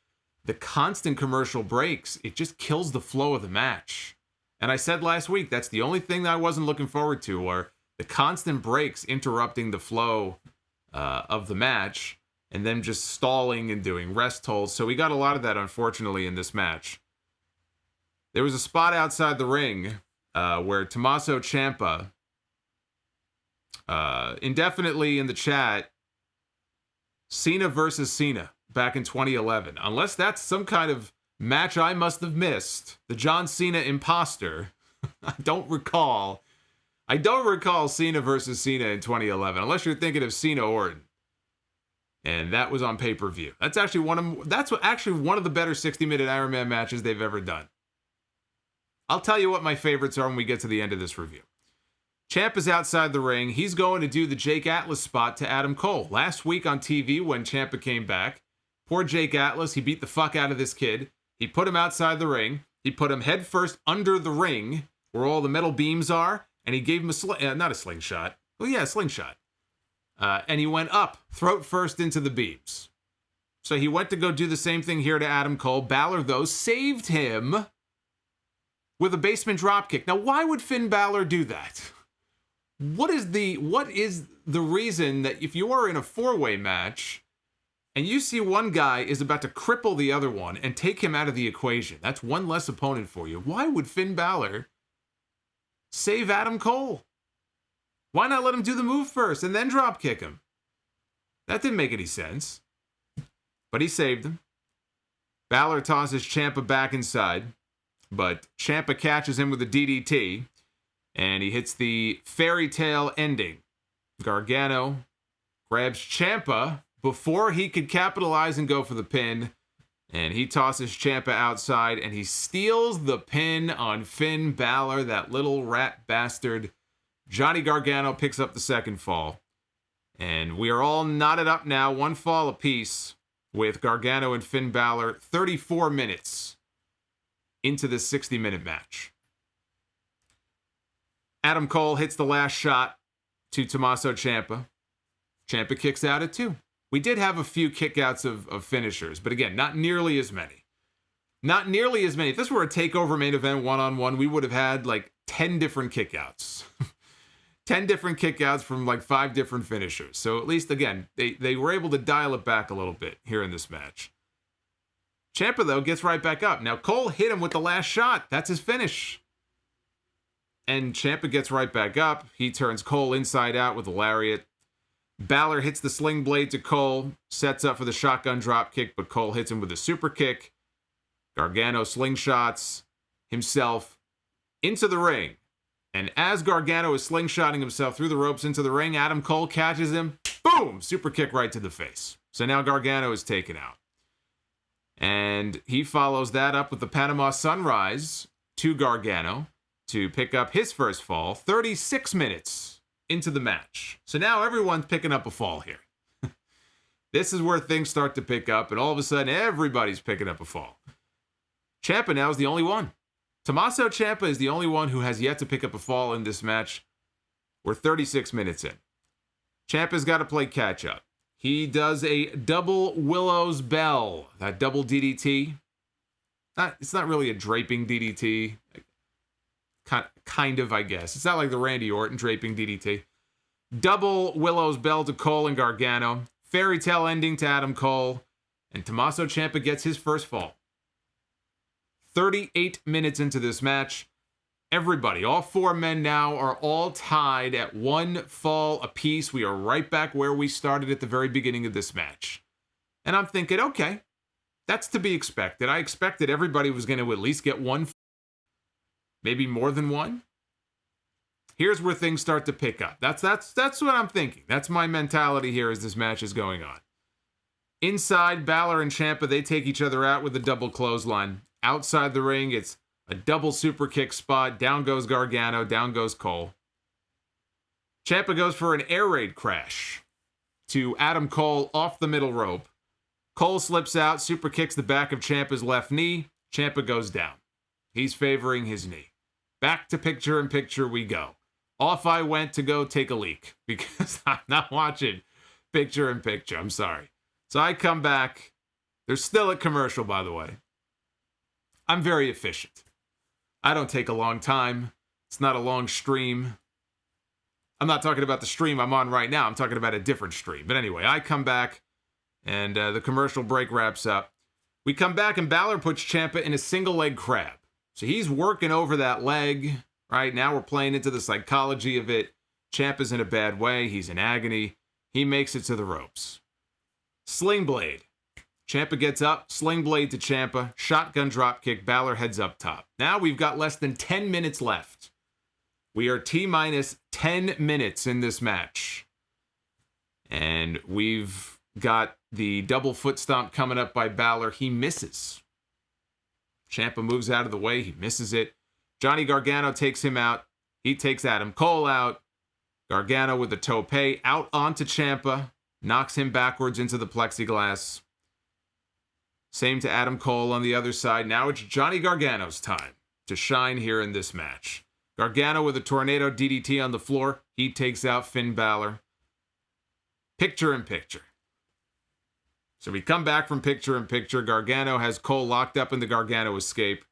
the constant commercial breaks, it just kills the flow of the match. And I said last week, that's the only thing that I wasn't looking forward to, were the constant breaks interrupting the flow of the match, and then just stalling and doing rest holds. So we got a lot of that, unfortunately, in this match. There was a spot outside the ring where Tommaso Ciampa, indefinitely in the chat, Cena versus Cena back in 2011. Unless that's some kind of match I must have missed. The John Cena imposter. I don't recall Cena versus Cena in 2011, unless you're thinking of Cena Orton. And that was on pay-per-view. That's actually one of the better 60-minute Iron Man matches they've ever done. I'll tell you what my favorites are when we get to the end of this review. Ciampa's outside the ring. He's going to do the Jake Atlas spot to Adam Cole. Last week on TV when Ciampa came back, poor Jake Atlas, he beat the fuck out of this kid. He put him outside the ring. He put him head first under the ring where all the metal beams are. And he gave him not a slingshot. Oh yeah, a slingshot. And he went up, throat first into the beams. So he went to go do the same thing here to Adam Cole. Balor, though, saved him with a basement dropkick. Now, why would Finn Balor do that? What is the reason that if you are in a four-way match and you see one guy is about to cripple the other one and take him out of the equation, that's one less opponent for you, why would Finn Balor save Adam Cole? Why not let him do the move first and then drop kick him? That didn't make any sense. But he saved him. Balor tosses Ciampa back inside, but Ciampa catches him with a DDT, and he hits the fairy tale ending. Gargano grabs Ciampa before he could capitalize and go for the pin, and he tosses Ciampa outside, and he steals the pin on Finn Balor, that little rat bastard. Johnny Gargano picks up the second fall. And we are all knotted up now, one fall apiece, with Gargano and Finn Balor 34 minutes into this 60-minute match. Adam Cole hits the last shot to Tommaso Ciampa. Ciampa kicks out at 2. We did have a few kickouts of finishers, but again, not nearly as many. Not nearly as many. If this were a TakeOver main event one-on-one, we would have had like 10 different kickouts. 10 different kickouts from like 5 different finishers. So at least, again, they were able to dial it back a little bit here in this match. Ciampa, though, gets right back up. Now, Cole hit him with the last shot. That's his finish. And Ciampa gets right back up. He turns Cole inside out with a lariat. Balor hits the sling blade to Cole, sets up for the shotgun drop kick, but Cole hits him with a super kick. Gargano slingshots himself into the ring. And as Gargano is slingshotting himself through the ropes into the ring, Adam Cole catches him. Boom! Super kick right to the face. So now Gargano is taken out. And he follows that up with the Panama Sunrise to Gargano to pick up his first fall 36 minutes into the match. So now everyone's picking up a fall here. This is where things start to pick up, and all of a sudden everybody's picking up a fall. Ciampa now is the only one. Tommaso Ciampa is the only one who has yet to pick up a fall in this match. We're 36 minutes in. Ciampa's got to play catch up. He does a double Willow's Bell, that double DDT. It's not really a draping DDT. Kind of, I guess. It's not like the Randy Orton draping DDT. Double Willow's Bell to Cole and Gargano. Fairy tale ending to Adam Cole. And Tommaso Ciampa gets his first fall. 38 minutes into this match. Everybody, all four men now are all tied at one fall apiece. We are right back where we started at the very beginning of this match. And I'm thinking, okay, that's to be expected. I expected everybody was going to at least get one, maybe more than one. Here's where things start to pick up. That's what I'm thinking. That's my mentality here as this match is going on. Inside, Balor and Ciampa, they take each other out with a double clothesline. Outside the ring, it's a double super kick spot. Down goes Gargano. Down goes Cole. Ciampa goes for an air raid crash to Adam Cole off the middle rope. Cole slips out, super kicks the back of Ciampa's left knee. Ciampa goes down. He's favoring his knee. Back to picture-in-picture we go. Off I went to go take a leak because I'm not watching picture-in-picture. I'm sorry. So I come back. There's still a commercial, by the way. I'm very efficient. I don't take a long time. It's not a long stream. I'm not talking about the stream I'm on right now. I'm talking about a different stream. But anyway, I come back, and the commercial break wraps up. We come back, and Balor puts Ciampa in a single leg crab. So he's working over that leg. Right now we're playing into the psychology of it. Ciampa's in a bad way. He's in agony. He makes it to the ropes. Sling blade. Ciampa gets up, sling blade to Ciampa, shotgun drop kick, Balor heads up top. Now we've got less than 10 minutes left. We are T-minus 10 minutes in this match. And we've got the double foot stomp coming up by Balor. He misses. Ciampa moves out of the way. He misses it. Johnny Gargano takes him out. He takes Adam Cole out. Gargano with a tope out onto Ciampa. Knocks him backwards into the plexiglass. Same to Adam Cole on the other side. Now it's Johnny Gargano's time to shine here in this match. Gargano with a tornado DDT on the floor. He takes out Finn Balor. Picture-in-picture. So we come back from picture-in-picture. Gargano has Cole locked up in the Gargano escape.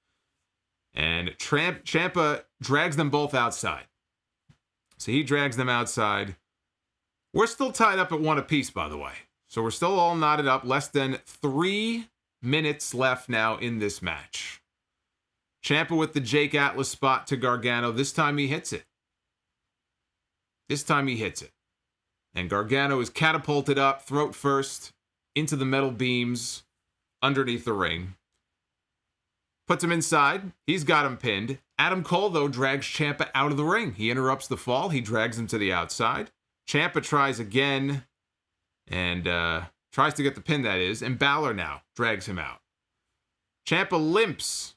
And Ciampa drags them both outside. So he drags them outside. We're still tied up at one apiece, by the way. So we're still all knotted up. Less than 3 minutes left now in this match. Ciampa with the Jake Atlas spot to Gargano. This time he hits it. And Gargano is catapulted up, throat first, into the metal beams underneath the ring. Puts him inside. He's got him pinned. Adam Cole, though, drags Ciampa out of the ring. He interrupts the fall. He drags him to the outside. Ciampa tries again. And tries to get the pin, that is. And Balor now drags him out. Ciampa limps.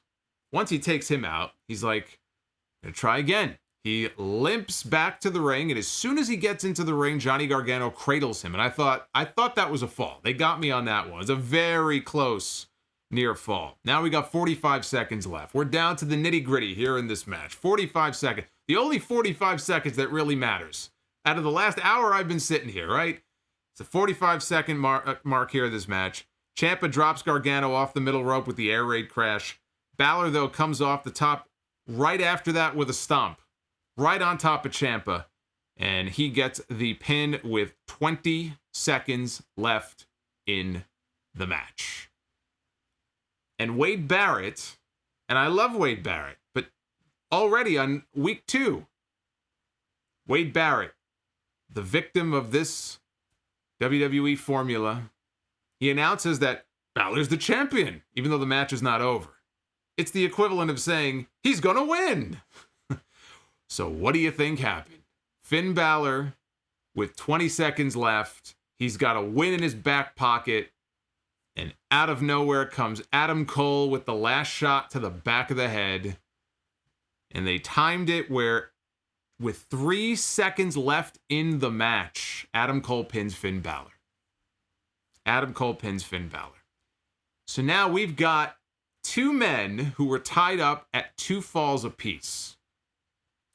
Once he takes him out, he's like, gonna try again. He limps back to the ring. And as soon as he gets into the ring, Johnny Gargano cradles him. And I thought that was a fall. They got me on that one. It's a very close near fall. Now we got 45 seconds left. We're down to the nitty gritty here in this match. 45 seconds. The only 45 seconds that really matters. Out of the last hour I've been sitting here, right? It's a 45-second mark here of this match. Ciampa drops Gargano off the middle rope with the air raid crash. Balor, though, comes off the top right after that with a stomp. Right on top of Ciampa. And he gets the pin with 20 seconds left in the match. And Wade Barrett, and I love Wade Barrett, but already on week 2, Wade Barrett, the victim of this WWE formula. He announces that Balor's the champion, even though the match is not over. It's the equivalent of saying, he's gonna win. So what do you think happened? Finn Balor, with 20 seconds left, he's got a win in his back pocket, and out of nowhere comes Adam Cole with the last shot to the back of the head. And they timed it where, with 3 seconds left in the match, Adam Cole pins Finn Balor. Adam Cole pins Finn Balor. So now we've got 2 men who were tied up at 2 falls apiece.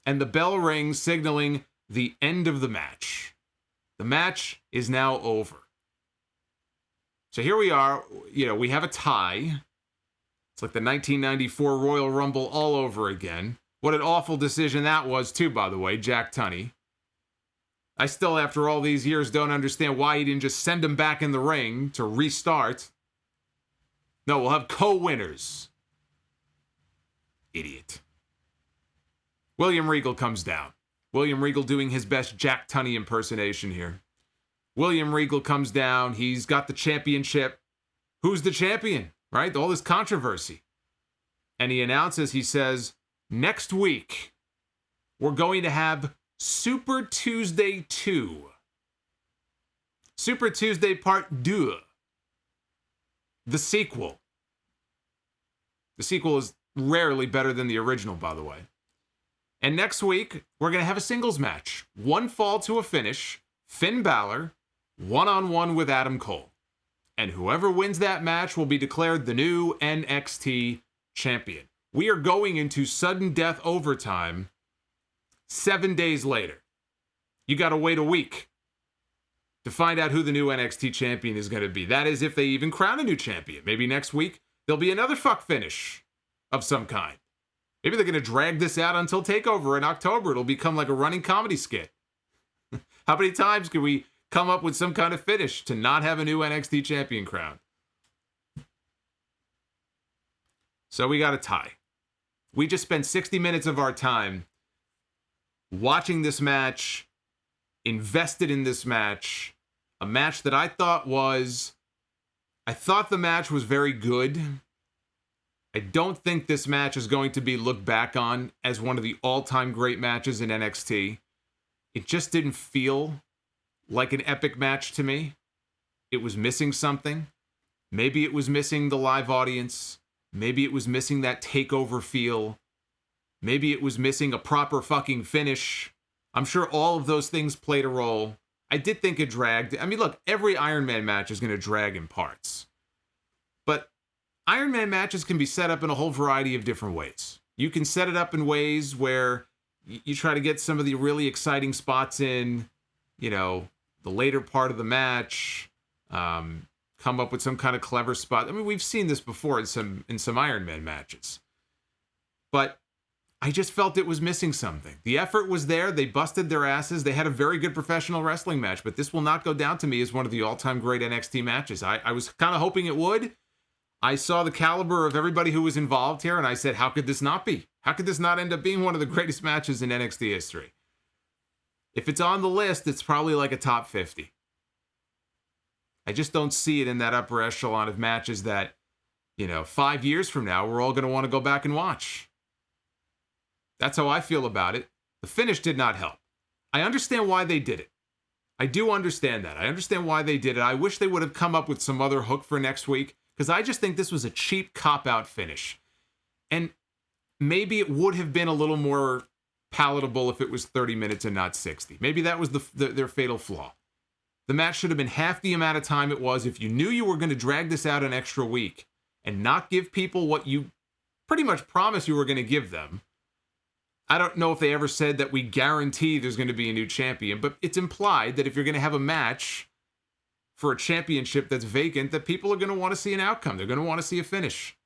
And the bell rings, signaling the end of the match. The match is now over. So here we are. We have a tie. It's like the 1994 Royal Rumble all over again. What an awful decision that was, too, by the way, Jack Tunney. I still, after all these years, don't understand why he didn't just send him back in the ring to restart. No, we'll have co-winners. Idiot. William Regal comes down. William Regal doing his best Jack Tunney impersonation here. William Regal comes down. He's got the championship. Who's the champion, right? All this controversy. And he announces, he says, next week, we're going to have Super Tuesday 2. Super Tuesday Part 2. The sequel. The sequel is rarely better than the original, by the way. And next week, we're going to have a singles match. 1 fall to a finish. Finn Balor, 1-on-1 with Adam Cole. And whoever wins that match will be declared the new NXT champion. We are going into sudden death overtime 7 days later. You got to wait a week to find out who the new NXT champion is going to be. That is if they even crown a new champion. Maybe next week, there'll be another fuck finish of some kind. Maybe they're going to drag this out until TakeOver in October. It'll become like a running comedy skit. How many times can we come up with some kind of finish to not have a new NXT champion crowned? So we got a tie. We just spent 60 minutes of our time watching this match, invested in this match, a match that I thought the match was very good. I don't think this match is going to be looked back on as one of the all-time great matches in NXT. It just didn't feel like an epic match to me. It was missing something. Maybe it was missing the live audience. Maybe it was missing that takeover feel. Maybe it was missing a proper fucking finish. I'm sure all of those things played a role. I did think it dragged. I mean, look, every Iron Man match is going to drag in parts. But Iron Man matches can be set up in a whole variety of different ways. You can set it up in ways where you try to get some of the really exciting spots in, the later part of the match, come up with some kind of clever spot. I mean, we've seen this before in some Iron Man matches. But I just felt it was missing something. The effort was there. They busted their asses. They had a very good professional wrestling match, but this will not go down to me as one of the all-time great NXT matches. I was kind of hoping it would. I saw the caliber of everybody who was involved here, and I said, how could this not be? How could this not end up being one of the greatest matches in NXT history? If it's on the list, it's probably like a top 50. I just don't see it in that upper echelon of matches that, 5 years from now, we're all going to want to go back and watch. That's how I feel about it. The finish did not help. I understand why they did it. I do understand that. I understand why they did it. I wish they would have come up with some other hook for next week, because I just think this was a cheap cop-out finish. And maybe it would have been a little more palatable if it was 30 minutes and not 60. Maybe that was their fatal flaw. The match should have been half the amount of time it was if you knew you were going to drag this out an extra week and not give people what you pretty much promised you were going to give them. I don't know if they ever said that we guarantee there's going to be a new champion, but it's implied that if you're going to have a match for a championship that's vacant, that people are going to want to see an outcome. They're going to want to see a finish.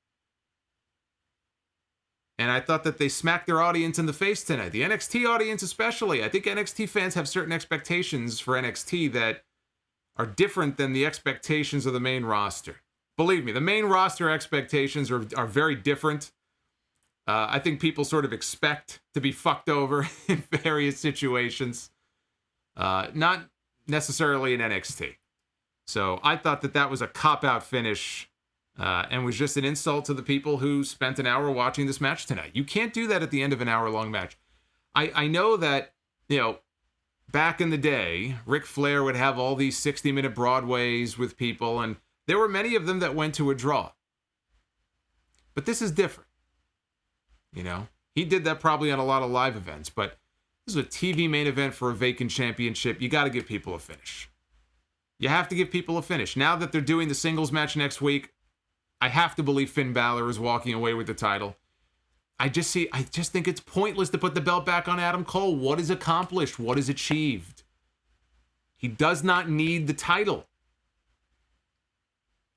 And I thought that they smacked their audience in the face tonight. The NXT audience especially. I think NXT fans have certain expectations for NXT that are different than the expectations of the main roster. Believe me, the main roster expectations are very different. I think people sort of expect to be fucked over in various situations. Not necessarily in NXT. So I thought that was a cop-out finish and was just an insult to the people who spent an hour watching this match tonight. You can't do that at the end of an hour-long match. I know that, back in the day, Ric Flair would have all these 60-minute Broadways with people, and there were many of them that went to a draw. But this is different. He did that probably on a lot of live events, but this is a TV main event for a vacant championship. You got to give people a finish. You have to give people a finish. Now that they're doing the singles match next week, I have to believe Finn Balor is walking away with the title. I just think it's pointless to put the belt back on Adam Cole. What is accomplished? What is achieved? He does not need the title.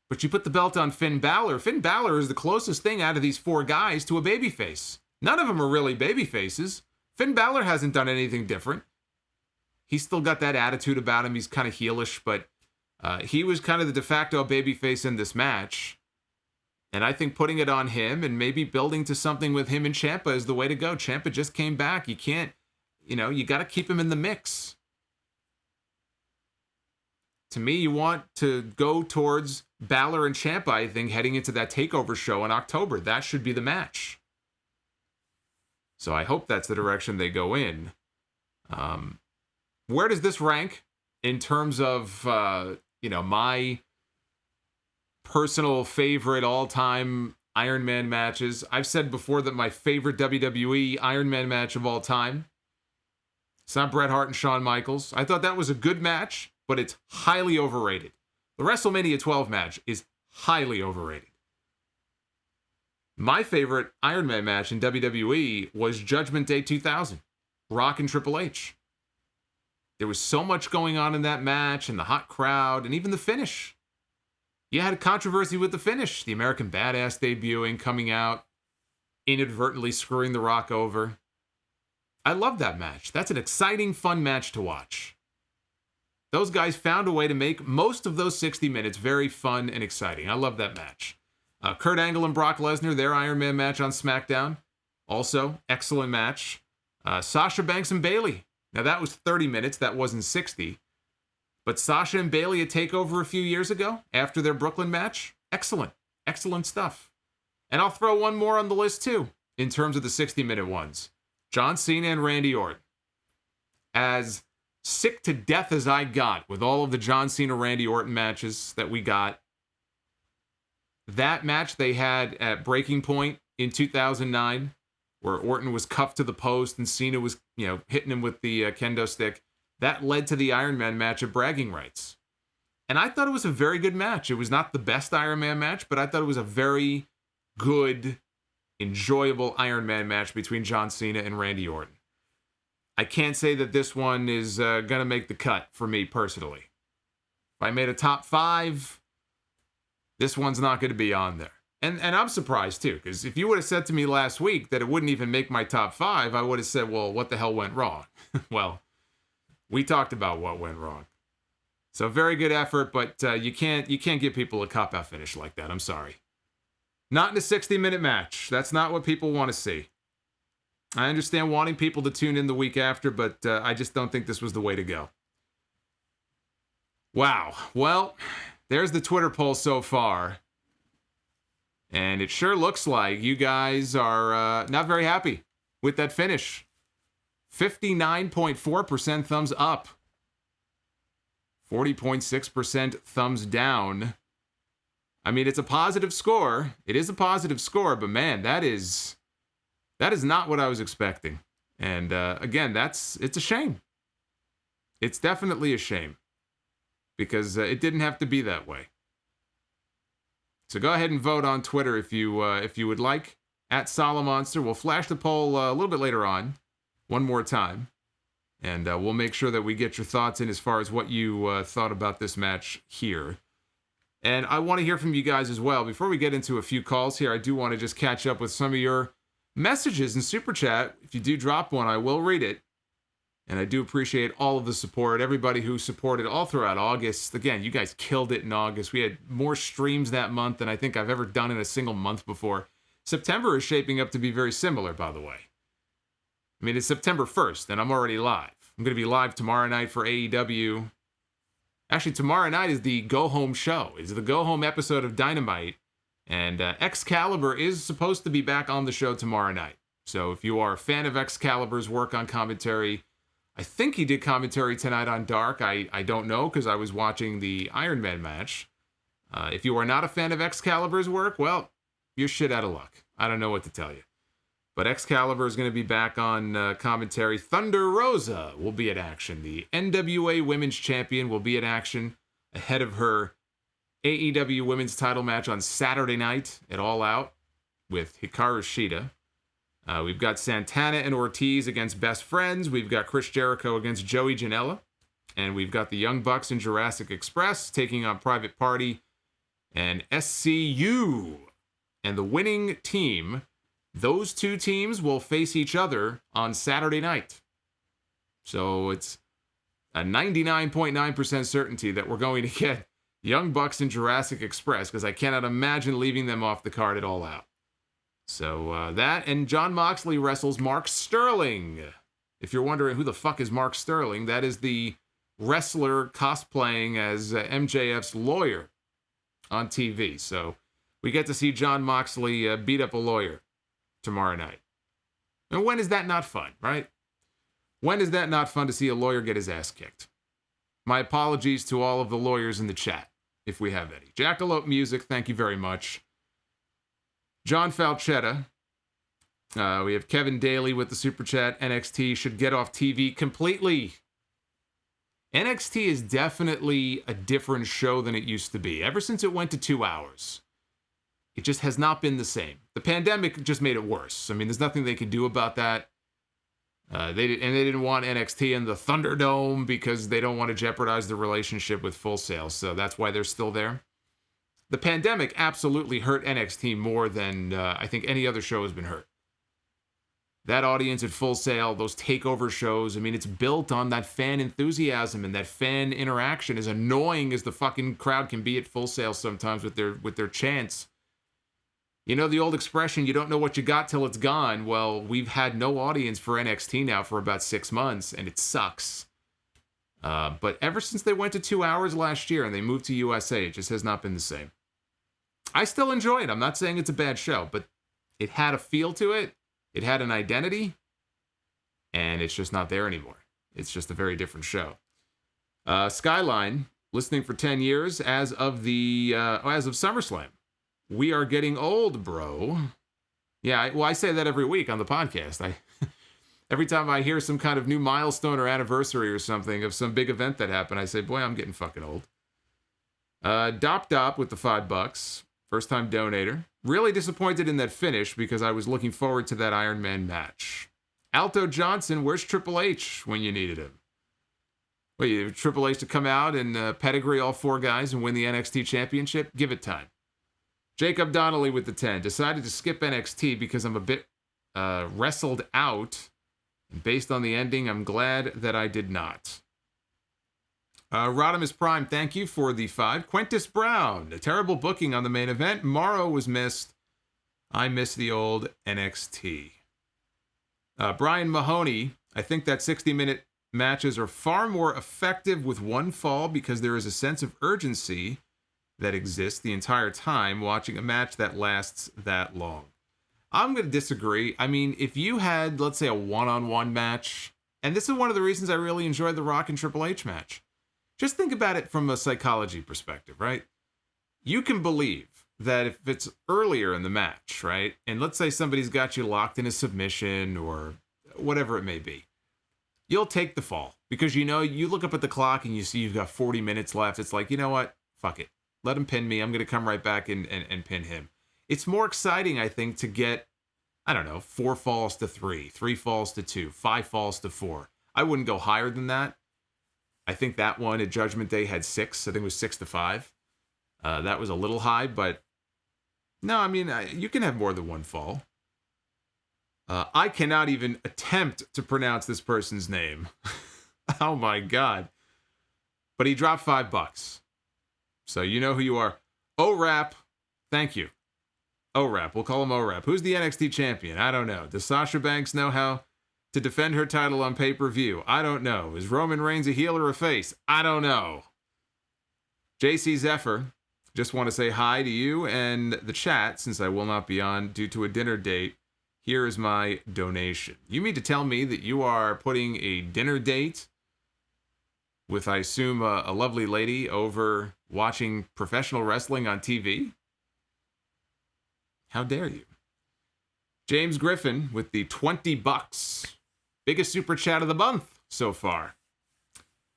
But you put the belt on Finn Balor. Finn Balor is the closest thing out of these four guys to a babyface. None of them are really babyfaces. Finn Balor hasn't done anything different. He's still got that attitude about him. He's kind of heelish, but he was kind of the de facto babyface in this match. And I think putting it on him and maybe building to something with him and Ciampa is the way to go. Ciampa just came back. You can't, you got to keep him in the mix. To me, you want to go towards Balor and Ciampa, I think, heading into that TakeOver show in October. That should be the match. So I hope that's the direction they go in. Where does this rank in terms of, my personal favorite all-time Iron Man matches? I've said before that my favorite WWE Iron Man match of all time, it's not Bret Hart and Shawn Michaels. I thought that was a good match, but it's highly overrated. The WrestleMania 12 match is highly overrated. My favorite Iron Man match in WWE was Judgment Day 2000, Rock and Triple H. There was so much going on in that match, and the hot crowd, and even the finish. You had a controversy with the finish. The American Badass debuting, coming out, inadvertently screwing The Rock over. I love that match. That's an exciting, fun match to watch. Those guys found a way to make most of those 60 minutes very fun and exciting. I love that match. Kurt Angle and Brock Lesnar, their Iron Man match on SmackDown. Also, excellent match. Sasha Banks and Bayley. Now, that was 30 minutes. That wasn't 60. But Sasha and Bayley at TakeOver a few years ago, after their Brooklyn match, excellent. Excellent stuff. And I'll throw one more on the list, too, in terms of the 60-minute ones. John Cena and Randy Orton. As sick to death as I got with all of the John Cena-Randy Orton matches that we got, that match they had at Breaking Point in 2009, where Orton was cuffed to the post and Cena was, hitting him with the kendo stick, that led to the Iron Man match at Bragging Rights. And I thought it was a very good match. It was not the best Iron Man match, but I thought it was a very good, enjoyable Iron Man match between John Cena and Randy Orton. I can't say that this one is going to make the cut for me personally. If I made a top 5, this one's not going to be on there. And I'm surprised, too, because if you would have said to me last week that it wouldn't even make my top 5, I would have said, well, what the hell went wrong? Well, we talked about what went wrong. So very good effort, but you can't give people a cop-out finish like that. I'm sorry. Not in a 60-minute match. That's not what people want to see. I understand wanting people to tune in the week after, but I just don't think this was the way to go. Wow. Well, there's the Twitter poll so far. And it sure looks like you guys are not very happy with that finish. 59.4% thumbs up. 40.6% thumbs down. I mean, it's a positive score. It is a positive score, but man, that is not what I was expecting. And again, it's a shame. It's definitely a shame because it didn't have to be that way. So go ahead and vote on Twitter if you would like, at Solomonster. We'll flash the poll a little bit later on, one more time. And we'll make sure that we get your thoughts in as far as what you thought about this match here. And I want to hear from you guys as well. Before we get into a few calls here, I do want to just catch up with some of your messages in Super Chat. If you do drop one, I will read it. And I do appreciate all of the support. Everybody who supported all throughout August. Again, you guys killed it in August. We had more streams that month than I think I've ever done in a single month before. September is shaping up to be very similar, by the way. I mean, it's September 1st, and I'm already live. I'm going to be live tomorrow night for AEW. Actually, tomorrow night is the go-home show. It's the go-home episode of Dynamite. And Excalibur is supposed to be back on the show tomorrow night. So if you are a fan of Excalibur's work on commentary, I think he did commentary tonight on Dark. I don't know because I was watching the Iron Man match. If you are not a fan of Excalibur's work, well, you're shit out of luck. I don't know what to tell you. But Excalibur is going to be back on commentary. Thunder Rosa will be in action. The NWA Women's Champion will be in action ahead of her AEW Women's title match on Saturday night at All Out with Hikaru Shida. We've got Santana and Ortiz against Best Friends. We've got Chris Jericho against Joey Janela. And we've got the Young Bucks and Jurassic Express taking on Private Party and SCU. And the winning team, those two teams will face each other on Saturday night. So it's a 99.9% certainty that we're going to get Young Bucks and Jurassic Express, because I cannot imagine leaving them off the card at All Out. So that, and Jon Moxley wrestles Mark Sterling. If you're wondering who the fuck is Mark Sterling, that is the wrestler cosplaying as MJF's lawyer on TV. So we get to see Jon Moxley beat up a lawyer tomorrow night. And when is that not fun, right? When is that not fun to see a lawyer get his ass kicked? My apologies to all of the lawyers in the chat, if we have any. Jackalope Music, thank you very much. John Falchetta. We have Kevin Daly with the Super Chat. NXT should get off TV completely. NXT is definitely a different show than it used to be. Ever since it went to 2 hours, it just has not been the same. The pandemic just made it worse. I mean, there's nothing they can do about that. They didn't want NXT in the Thunderdome because they don't want to jeopardize the relationship with Full Sail. So that's why they're still there. The pandemic absolutely hurt NXT more than I think any other show has been hurt. That audience at Full Sail, those takeover shows, I mean, it's built on that fan enthusiasm and that fan interaction, as annoying as the fucking crowd can be at Full Sail sometimes with their chants. You know the old expression, you don't know what you got till it's gone. Well, we've had no audience for NXT now for about 6 months, and it sucks. But ever since they went to 2 hours last year and they moved to USA, it just has not been the same. I still enjoy it. I'm not saying it's a bad show, but it had a feel to it. It had an identity, and it's just not there anymore. It's just a very different show. Skyline, listening for 10 years as of SummerSlam. We are getting old, bro. Yeah, I say that every week on the podcast. Every time I hear some kind of new milestone or anniversary or something of some big event that happened, I say, boy, I'm getting fucking old. Dop with the $5. First time donator. Really disappointed in that finish because I was looking forward to that Iron Man match. Alto Johnson, where's Triple H when you needed him? Wait, you have Triple H to come out and pedigree all 4 guys and win the NXT championship? Give it time. Jacob Donnelly with the 10. Decided to skip NXT because I'm a bit wrestled out. And based on the ending, I'm glad that I did not. Rodimus Prime, thank you for the 5. Quintus Brown, a terrible booking on the main event. Mauro was missed. I miss the old NXT. Brian Mahoney, I think that 60-minute matches are far more effective with one fall because there is a sense of urgency that exists the entire time watching a match that lasts that long. I'm going to disagree. I mean, if you had, let's say, a one-on-one match, and this is one of the reasons I really enjoyed the Rock and Triple H match. Just think about it from a psychology perspective, right? You can believe that if it's earlier in the match, right? And let's say somebody's got you locked in a submission or whatever it may be. You'll take the fall because, you know, you look up at the clock and you see you've got 40 minutes left. It's like, you know what? Fuck it. Let him pin me. I'm going to come right back and pin him. It's more exciting, I think, to get, 4 falls to 3, 3 falls to 2, 5 falls to 4. I wouldn't go higher than that. I think that one at Judgment Day had 6. I think it was 6 to 5. That was a little high, but no, I mean, you can have more than 1 fall. I cannot even attempt to pronounce this person's name. Oh my God. But he dropped $5. So you know who you are. O-Rap, thank you. O-Rap, we'll call him O-Rap. Who's the NXT champion? I don't know. Does Sasha Banks know how to defend her title on pay-per-view? I don't know. Is Roman Reigns a heel or a face? I don't know. JC Zephyr, just want to say hi to you and the chat since I will not be on due to a dinner date. Here is my donation. You mean to tell me that you are putting a dinner date with, I assume, a lovely lady over watching professional wrestling on TV? How dare you? James Griffin with the $20. Biggest super chat of the month so far.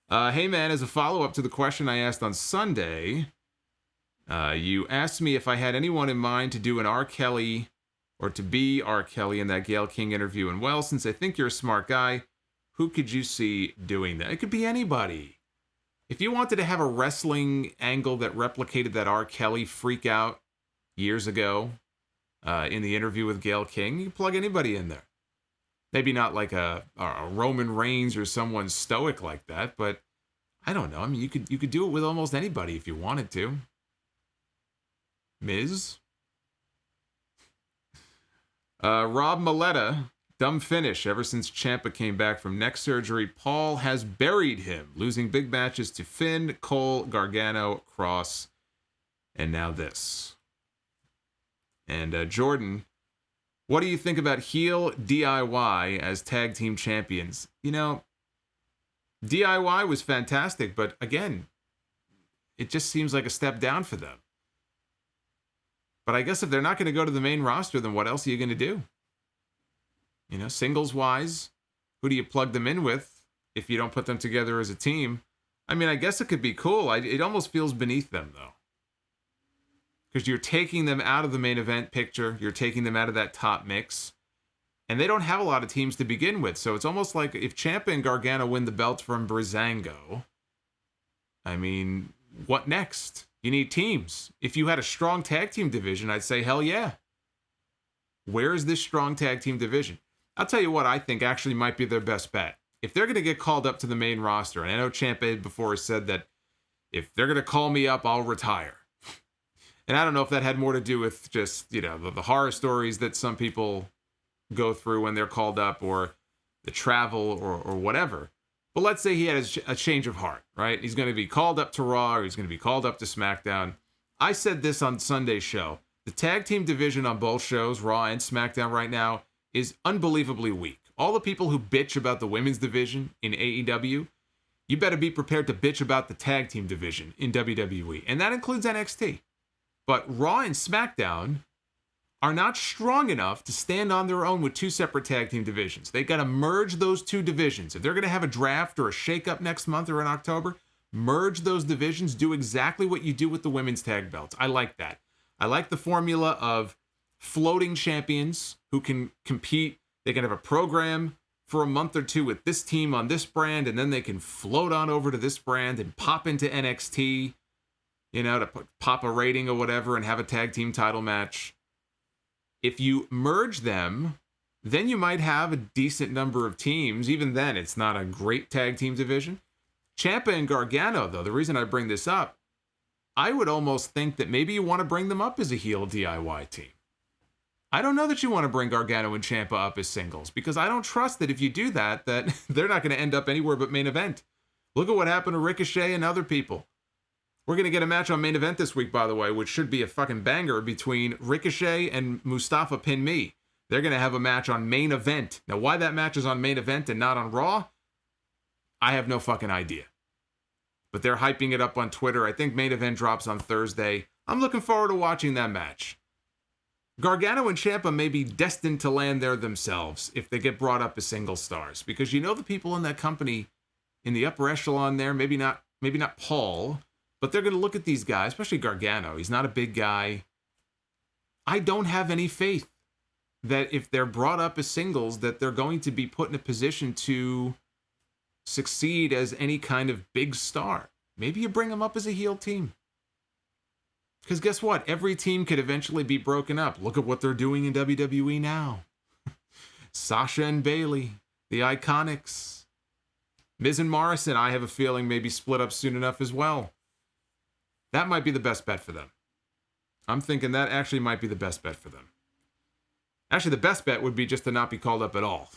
Hey man, as a follow-up to the question I asked on Sunday, you asked me if I had anyone in mind to do an R. Kelly or to be R. Kelly in that Gayle King interview. And well, since I think you're a smart guy, who could you see doing that? It could be anybody. If you wanted to have a wrestling angle that replicated that R. Kelly freak out years ago in the interview with Gayle King, you can plug anybody in there. Maybe not like a Roman Reigns or someone stoic like that, but I don't know. I mean, you could do it with almost anybody if you wanted to. Miz? Rob Maletta, dumb finish. Ever since Ciampa came back from neck surgery, Paul has buried him, losing big matches to Finn, Cole, Gargano, Cross, and now this. And Jordan, what do you think about heel DIY as tag team champions? You know, DIY was fantastic, but again, it just seems like a step down for them. But I guess if they're not going to go to the main roster, then what else are you going to do? You know, singles-wise, who do you plug them in with if you don't put them together as a team? I mean, I guess it could be cool. It almost feels beneath them, though. Because you're taking them out of the main event picture. You're taking them out of that top mix. And they don't have a lot of teams to begin with. So it's almost like if Ciampa and Gargano win the belts from Breezango, I mean, what next? You need teams. If you had a strong tag team division, I'd say, hell yeah. Where is this strong tag team division? I'll tell you what I think actually might be their best bet. If they're going to get called up to the main roster, and I know Ciampa before said that if they're going to call me up, I'll retire. And I don't know if that had more to do with just, you know, the horror stories that some people go through when they're called up or the travel or whatever. But let's say he had a change of heart, right? He's going to be called up to Raw or he's going to be called up to SmackDown. I said this on Sunday's show. The tag team division on both shows, Raw and SmackDown right now, is unbelievably weak. All the people who bitch about the women's division in AEW, you better be prepared to bitch about the tag team division in WWE. And that includes NXT. But Raw and SmackDown are not strong enough to stand on their own with two separate tag team divisions. They got to merge those two divisions. If they're going to have a draft or a shakeup next month or in October, merge those divisions, do exactly what you do with the women's tag belts. I like that. I like the formula of floating champions who can compete. They can have a program for a month or two with this team on this brand, and then they can float on over to this brand and pop into NXT, you know, to pop a rating or whatever and have a tag team title match. If you merge them, then you might have a decent number of teams. Even then, it's not a great tag team division. Ciampa and Gargano, though, the reason I bring this up, I would almost think that maybe you want to bring them up as a heel DIY team. I don't know that you want to bring Gargano and Ciampa up as singles, because I don't trust that if you do that they're not going to end up anywhere but main event. Look at what happened to Ricochet and other people. We're going to get a match on main event this week, by the way, which should be a fucking banger between Ricochet and Mustafa Pin Me. They're going to have a match on main event. Now, why that match is on main event and not on Raw, I have no fucking idea. But they're hyping it up on Twitter. I think main event drops on Thursday. I'm looking forward to watching that match. Gargano and Ciampa may be destined to land there themselves if they get brought up as single stars. Because you know the people in that company, in the upper echelon there, maybe not Paul, but they're going to look at these guys, especially Gargano. He's not a big guy. I don't have any faith that if they're brought up as singles, that they're going to be put in a position to succeed as any kind of big star. Maybe you bring them up as a heel team. Because guess what? Every team could eventually be broken up. Look at what they're doing in WWE now. Sasha and Bayley, the Iconics. Miz and Morrison, I have a feeling, may be split up soon enough as well. That might be the best bet for them. I'm thinking that actually might be the best bet for them. Actually, the best bet would be just to not be called up at all.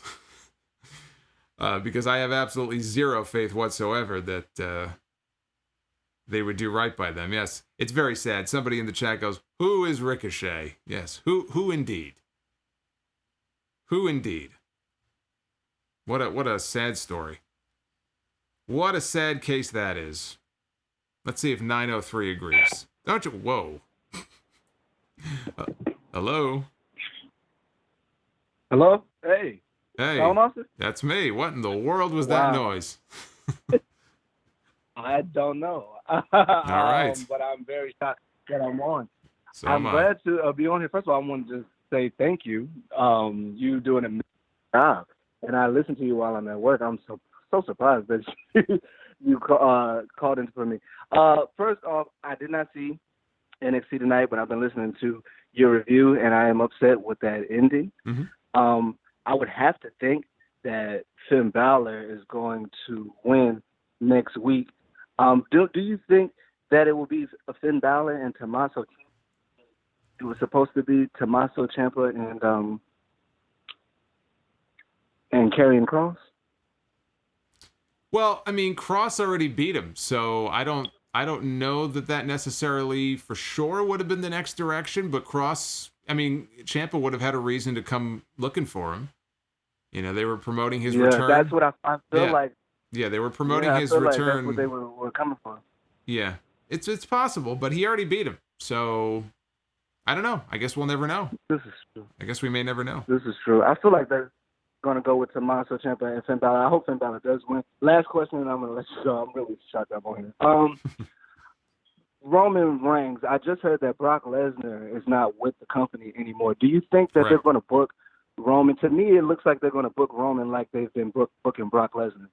Because I have absolutely zero faith whatsoever that they would do right by them. Yes, it's very sad. Somebody in the chat goes, "Who is Ricochet?" Yes, who indeed? Who indeed? What a sad story. What a sad case that is. Let's see if 903 agrees. Don't you? Whoa. Hello? Hello? Hey. Hey. Solomonster? That's me. What in the world was that noise? I don't know. All right. But I'm very shocked that I'm on. So I'm glad to be on here. First of all, I want to just say thank you. You doing a amazing job. And I listen to you while I'm at work. I'm so surprised that you called in for me. First off, I did not see NXT tonight, but I've been listening to your review, and I am upset with that ending. Mm-hmm. I would have to think that Finn Balor is going to win next week. Do you think that it will be a Finn Balor and Tommaso? It was supposed to be Tommaso Ciampa and Karrion Kross? Well, I mean, Kross already beat him, so I don't know that necessarily for sure would have been the next direction, but Kross, I mean, Ciampa would have had a reason to come looking for him. You know, they were promoting his return. Yeah, that's what I feel like. Yeah, they were promoting his return. Like that's what they were coming for. Yeah, it's possible, but he already beat him, so I don't know. I guess we'll never know. This is true. I guess we may never know. This is true. I feel like they're going to go with Tommaso Ciampa and Finn Balor. I hope Finn Balor does win. Last question, and I'm going to let you go. I'm really shocked up on here. Roman Reigns, I just heard that Brock Lesnar is not with the company anymore. Do you think that they're going to book Roman? To me, it looks like they're going to book Roman like they've been booking Brock Lesnar.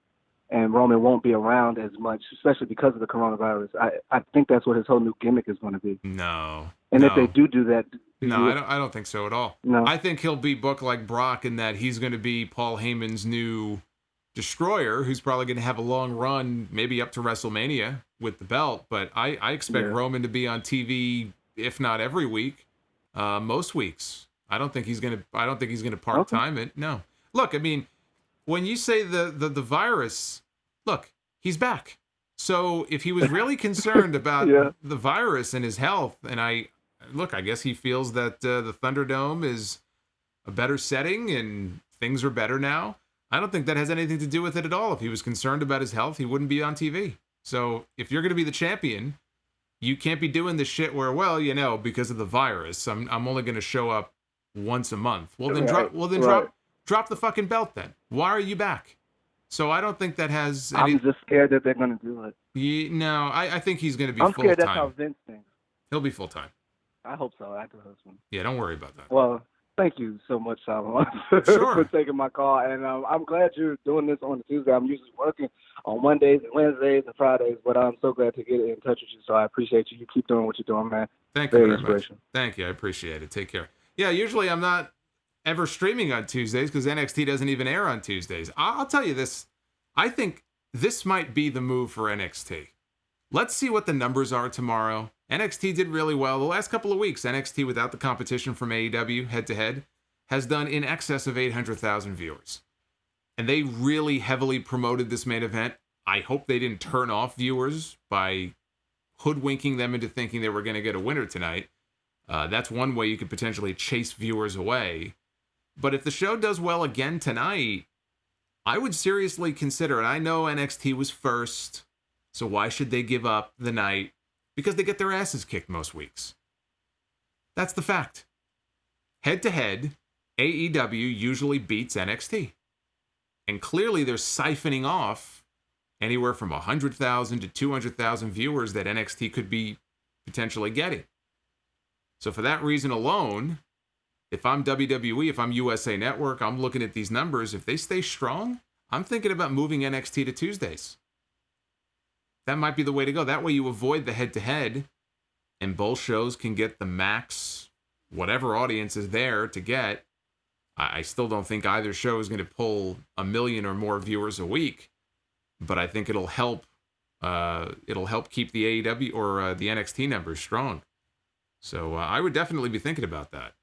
And Roman won't be around as much, especially because of the coronavirus. I think that's what his whole new gimmick is going to be. No. And if they do that... No, I don't think so at all. No. I think he'll be booked like Brock in that he's going to be Paul Heyman's new destroyer, who's probably going to have a long run, maybe up to WrestleMania with the belt. But I expect Roman to be on TV, if not every week, most weeks. I don't think he's going to part-time it. No. Look, I mean... When you say the virus, look, he's back. So if he was really concerned about the virus and his health, and I guess he feels that the Thunderdome is a better setting and things are better now. I don't think that has anything to do with it at all. If he was concerned about his health, he wouldn't be on TV. So if you're going to be the champion, you can't be doing this shit where, well, you know, because of the virus, I'm only going to show up once a month. Well, then drop the fucking belt then. Why are you back? So I don't think that has I'm just scared that they're going to do it. No, I think he's going to be full-time. I'm scared that's how Vince thinks. He'll be full-time. I hope so. I do hope so. Yeah, don't worry about that. Well, thank you so much, Solomon, for taking my call. And I'm glad you're doing this on a Tuesday. I'm usually working on Mondays and Wednesdays and Fridays, but I'm so glad to get in touch with you. So I appreciate you. You keep doing what you're doing, man. Thank you very much. Thank you. I appreciate it. Take care. Yeah, usually I'm not ever streaming on Tuesdays because NXT doesn't even air on Tuesdays. I'll tell you this. I think this might be the move for NXT. Let's see what the numbers are tomorrow. NXT did really well. The last couple of weeks, NXT without the competition from AEW head-to-head has done in excess of 800,000 viewers. And they really heavily promoted this main event. I hope they didn't turn off viewers by hoodwinking them into thinking they were going to get a winner tonight. That's one way you could potentially chase viewers away. But if the show does well again tonight, I would seriously consider it. I know NXT was first, so why should they give up the night? Because they get their asses kicked most weeks. That's the fact. Head-to-head, AEW usually beats NXT. And clearly they're siphoning off anywhere from 100,000 to 200,000 viewers that NXT could be potentially getting. So for that reason alone, if I'm WWE, if I'm USA Network, I'm looking at these numbers. If they stay strong, I'm thinking about moving NXT to Tuesdays. That might be the way to go. That way you avoid the head-to-head, and both shows can get the max, whatever audience is there to get. I still don't think either show is going to pull 1 million or more viewers a week, but I think it'll help keep the AEW or the NXT numbers strong. So I would definitely be thinking about that.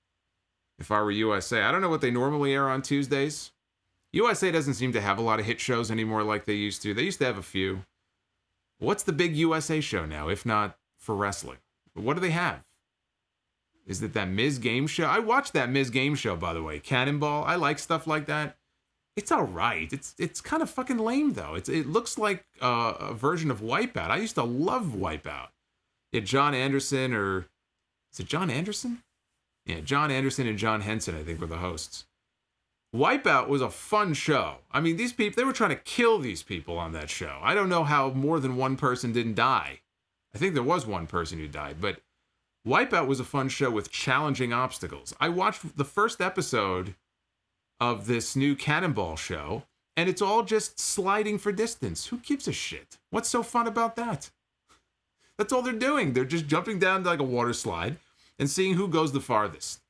If I were USA. I don't know what they normally air on Tuesdays. USA doesn't seem to have a lot of hit shows anymore like they used to. They used to have a few. What's the big USA show now, if not for wrestling? What do they have? Is it that Miz game show? I watched that Miz game show, by the way. Cannonball. I like stuff like that. It's all right. It's kind of fucking lame, though. It looks like a version of Wipeout. I used to love Wipeout. Yeah, John Anderson, or... Is it John Anderson? Yeah, John Anderson and John Henson, I think, were the hosts. Wipeout was a fun show. I mean, these people, they were trying to kill these people on that show. I don't know how more than one person didn't die. I think there was one person who died, but Wipeout was a fun show with challenging obstacles. I watched the first episode of this new Cannonball show, and it's all just sliding for distance. Who gives a shit? What's so fun about that? That's all they're doing. They're just jumping down like a water slide and seeing who goes the farthest.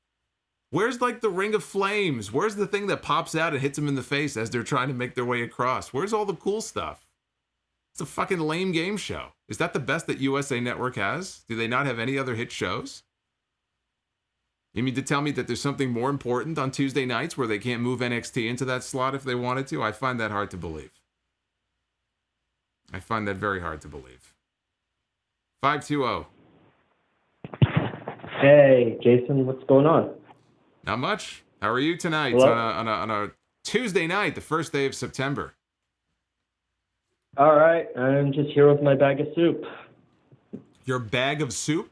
Where's like the ring of flames? Where's the thing that pops out and hits them in the face as they're trying to make their way across? Where's all the cool stuff? It's a fucking lame game show. Is that the best that USA Network has? Do they not have any other hit shows? You mean to tell me that there's something more important on Tuesday nights where they can't move NXT into that slot if they wanted to? I find that hard to believe. I find that very hard to believe. 520. Hey, Jason, what's going on? Not much. How are you tonight Hello? on a Tuesday night, the first day of September? All right, I'm just here with my bag of soup. Your bag of soup?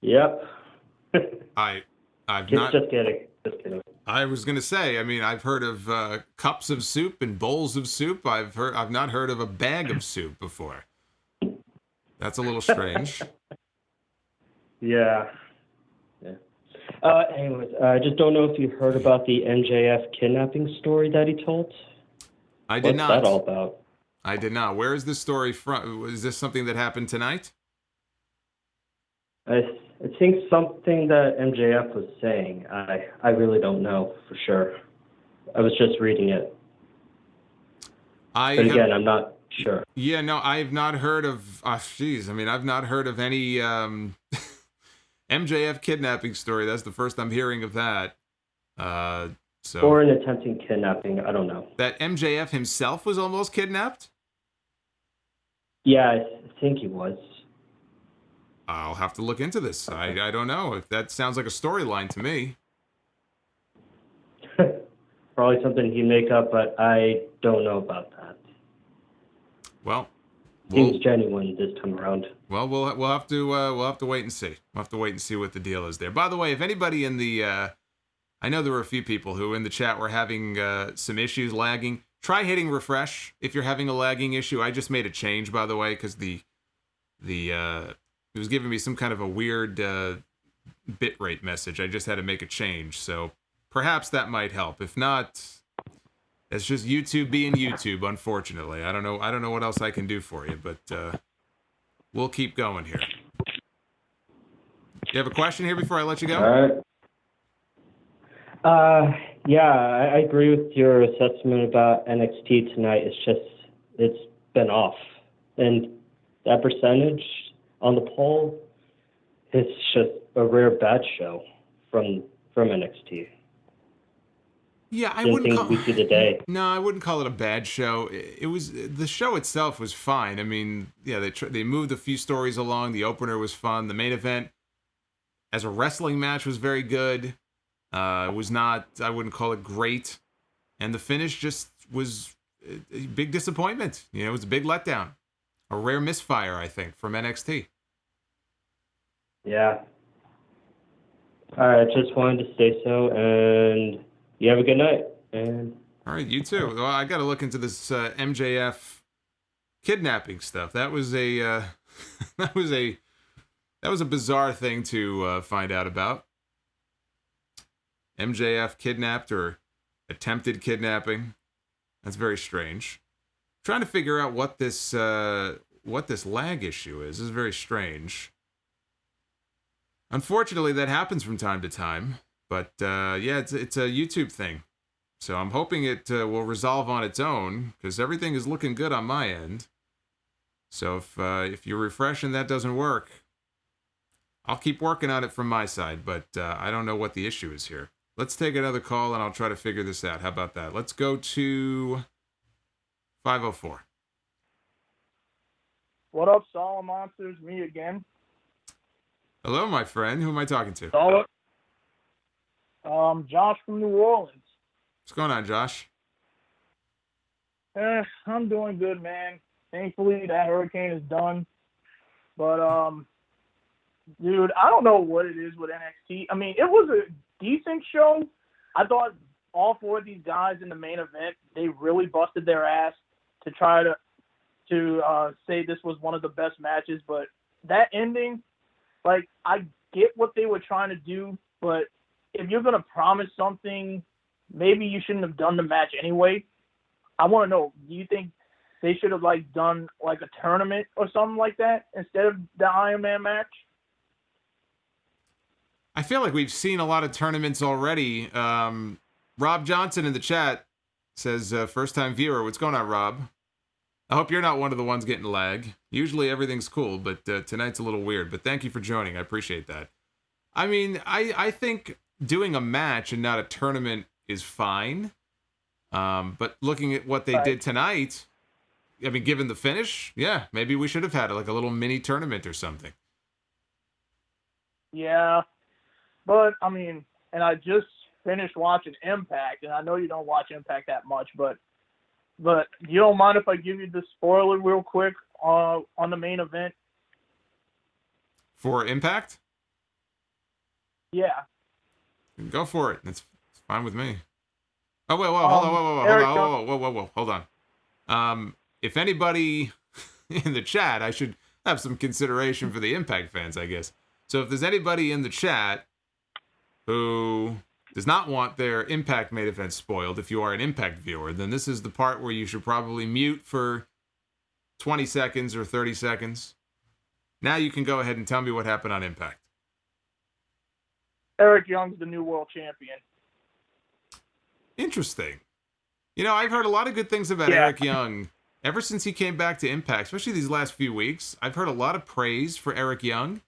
Yep. I've Just kidding. I was gonna say. I mean, I've heard of cups of soup and bowls of soup. I've not heard of a bag of soup before. That's a little strange. Yeah. Anyways, I just don't know if you heard about the MJF kidnapping story that he told. I did not. What's that all about? I did not. Where is this story from? Is this something that happened tonight? I think something that MJF was saying. I really don't know for sure. I was just reading it. But again, I'm not sure. Yeah, no, I've not heard of... I've not heard of any MJF kidnapping story. That's the first I'm hearing of that. Or an attempting kidnapping. I don't know. That MJF himself was almost kidnapped? Yeah, I think he was. I'll have to look into this. I don't know. If that sounds like a storyline to me. Probably something he'd make up, but I don't know about that. Well, seems genuine this time around. Well, we'll have to wait and see. We'll have to wait and see what the deal is there. By the way, if anybody in the I know there were a few people who in the chat were having some issues lagging. Try hitting refresh if you're having a lagging issue. I just made a change, by the way, because the it was giving me some kind of a weird bitrate message. I just had to make a change, so perhaps that might help. If not, it's just YouTube being YouTube, unfortunately. I don't know what else I can do for you, but we'll keep going here. You have a question here before I let you go? All right. Yeah, I agree with your assessment about NXT tonight. It's been off. And that percentage on the poll, it's just a rare bad show from NXT. Yeah, I wouldn't think we see the day. No, I wouldn't call it a bad show. It was, the show itself was fine. I mean, yeah, they moved a few stories along. The opener was fun. The main event, as a wrestling match, was very good. It was not, I wouldn't call it great. And the finish just was a big disappointment. You know, it was a big letdown. A rare misfire, I think, from NXT. Yeah. I just wanted to say so, and you have a good night. And all right, you too. Well, I got to look into this MJF kidnapping stuff. That was a that was a bizarre thing to find out about. MJF kidnapped or attempted kidnapping. That's very strange. Trying to figure out what this lag issue is. This is very strange. Unfortunately, that happens from time to time. But yeah, it's a YouTube thing. So I'm hoping it will resolve on its own, because everything is looking good on my end. So if you refresh and that doesn't work, I'll keep working on it from my side. But I don't know what the issue is here. Let's take another call and I'll try to figure this out. How about that? Let's go to 504. What up, Solomonsters? Me again. Hello, my friend. Who am I talking to? Josh from New Orleans. What's going on, Josh? I'm doing good, man. Thankfully, that hurricane is done. But, dude, I don't know what it is with NXT. I mean, it was a decent show. I thought all four of these guys in the main event, they really busted their ass to try to say this was one of the best matches. But that ending, like, I get what they were trying to do, but if you're going to promise something, maybe you shouldn't have done the match anyway. I want to know, do you think they should have, like, done, like, a tournament or something like that instead of the Iron Man match? I feel like we've seen a lot of tournaments already. Rob Johnson in the chat says, first-time viewer. What's going on, Rob? I hope you're not one of the ones getting lag. Usually everything's cool, but tonight's a little weird. But thank you for joining. I appreciate that. I mean, I think doing a match and not a tournament is fine. But looking at what they did tonight, I mean, given the finish, yeah, maybe we should have had like a little mini tournament or something. Yeah, but, I mean, and I just finished watching Impact, and I know you don't watch Impact that much, but you don't mind if I give you the spoiler real quick on the main event? For Impact? Yeah. Go for it. It's fine with me. Oh, wait, hold on. If anybody in the chat, I should have some consideration for the Impact fans, I guess. So if there's anybody in the chat who does not want their Impact main event spoiled, if you are an Impact viewer, then this is the part where you should probably mute for 20 seconds or 30 seconds. Now you can go ahead and tell me what happened on Impact. Eric Young's the new world champion. Interesting. You know, I've heard a lot of good things about Eric Young ever since he came back to Impact, especially these last few weeks. I've heard a lot of praise for Eric Young,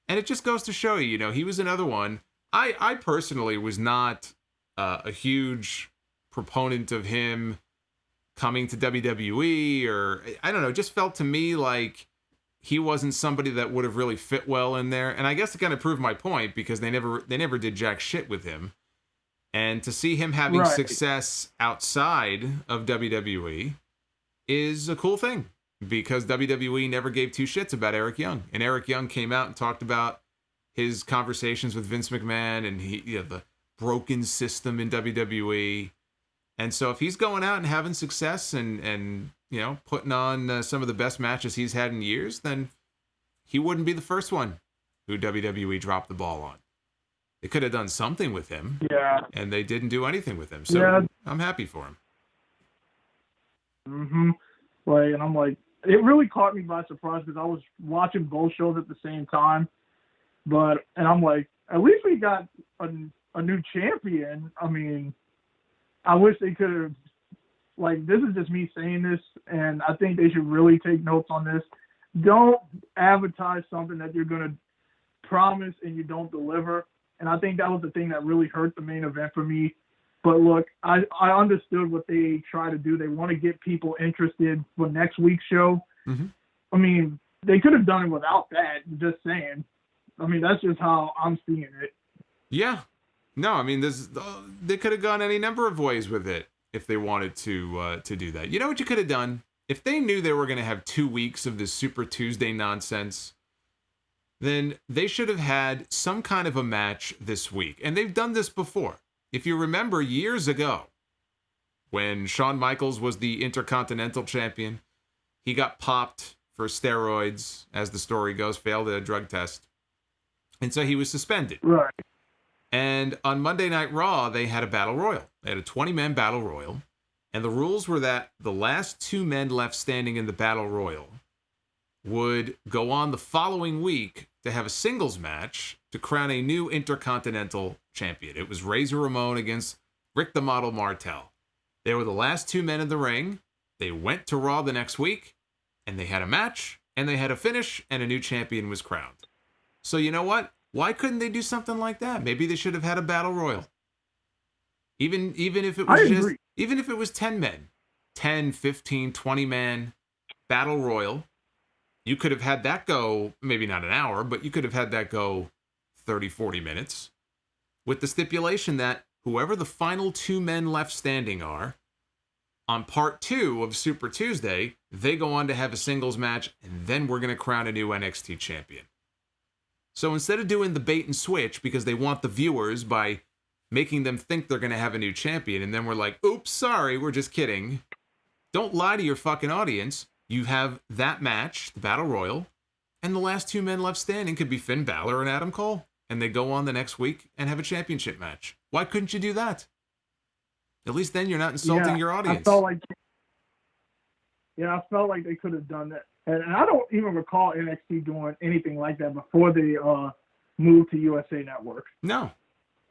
and it just goes to show you, you know, he was another one. I personally was not a huge proponent of him coming to WWE, or I don't know, it just felt to me like he wasn't somebody that would have really fit well in there. And I guess it kind of proved my point because they never did jack shit with him. And to see him having success outside of WWE is a cool thing because WWE never gave two shits about Eric Young. And Eric Young came out and talked about his conversations with Vince McMahon and the broken system in WWE. And so if he's going out and having success and you know, putting on some of the best matches he's had in years, then he wouldn't be the first one who WWE dropped the ball on. They could have done something with him. Yeah. And they didn't do anything with him. So I'm happy for him. Mm-hmm. Like, and I'm like, it really caught me by surprise because I was watching both shows at the same time. And I'm like, at least we got a new champion. I mean, I wish they could have, like, this is just me saying this, and I think they should really take notes on this. Don't advertise something that you're going to promise and you don't deliver. And I think that was the thing that really hurt the main event for me. But look, I understood what they try to do. They want to get people interested for next week's show. Mm-hmm. I mean, they could have done it without that, just saying. I mean, that's just how I'm seeing it. Yeah. No, I mean, they could have gone any number of ways with it if they wanted to do that. You know what you could have done? If they knew they were going to have 2 weeks of this Super Tuesday nonsense, then they should have had some kind of a match this week. And they've done this before. If you remember years ago, when Shawn Michaels was the Intercontinental Champion, he got popped for steroids, as the story goes, failed a drug test. And so he was suspended. Right. And on Monday Night Raw, they had a battle royal. They had a 20-man battle royal. And the rules were that the last 2 men left standing in the battle royal would go on the following week to have a singles match to crown a new Intercontinental Champion. It was Razor Ramon against Rick the Model Martel. They were the last 2 men in the ring. They went to Raw the next week, and they had a match, and they had a finish, and a new champion was crowned. So you know what? Why couldn't they do something like that? Maybe they should have had a battle royal. Even if it was even if it was 10 men, 10, 15, 20 man battle royal, you could have had that go, maybe not an hour, but you could have had that go 30, 40 minutes with the stipulation that whoever the final 2 men left standing are, on part 2 of Super Tuesday, they go on to have a singles match, and then we're going to crown a new NXT champion. So instead of doing the bait and switch because they want the viewers by making them think they're going to have a new champion, and then we're like, oops, sorry, we're just kidding. Don't lie to your fucking audience. You have that match, the Battle Royal, and the last 2 men left standing could be Finn Balor and Adam Cole, and they go on the next week and have a championship match. Why couldn't you do that? At least then you're not insulting your audience. I felt like they could have done that. And I don't even recall NXT doing anything like that before they moved to USA Network. No,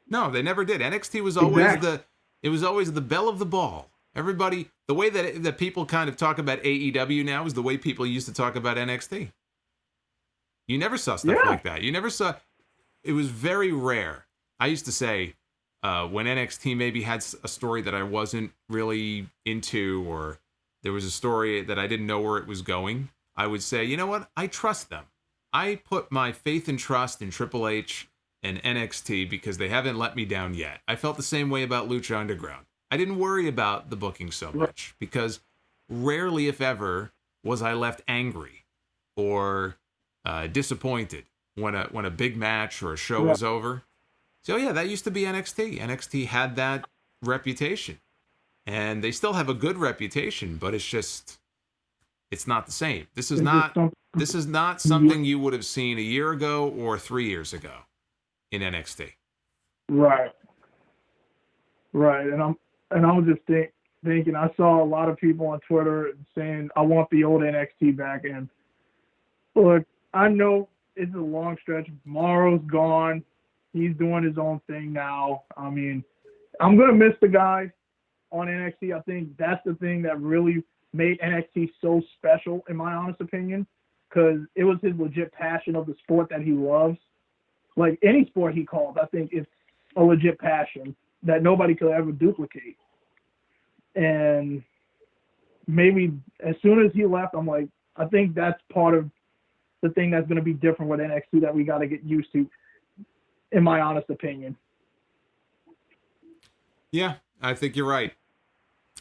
they never did. NXT was always the belle of the ball. Everybody, the way that people kind of talk about AEW now is the way people used to talk about NXT. You never saw stuff like that. You never saw. It was very rare. I used to say when NXT maybe had a story that I wasn't really into, or there was a story that I didn't know where it was going, I would say, you know what? I trust them. I put my faith and trust in Triple H and NXT because they haven't let me down yet. I felt the same way about Lucha Underground. I didn't worry about the booking so much because rarely, if ever, was I left angry or disappointed when a big match or a show was over. So yeah, that used to be NXT. NXT had that reputation, and they still have a good reputation, but it's not the same. This is not something you would have seen a year ago or 3 years ago in NXT. Right. And I was just thinking, I saw a lot of people on Twitter saying, I want the old NXT back. And look, I know it's a long stretch. Mauro's gone. He's doing his own thing now. I mean, I'm going to miss the guy on NXT. I think that's the thing that really made NXT so special, in my honest opinion, because it was his legit passion of the sport that he loves. Like any sport he calls, I think it's a legit passion that nobody could ever duplicate. And maybe as soon as he left, I'm like, I think that's part of the thing that's going to be different with NXT that we got to get used to, in my honest opinion. Yeah, I think you're right.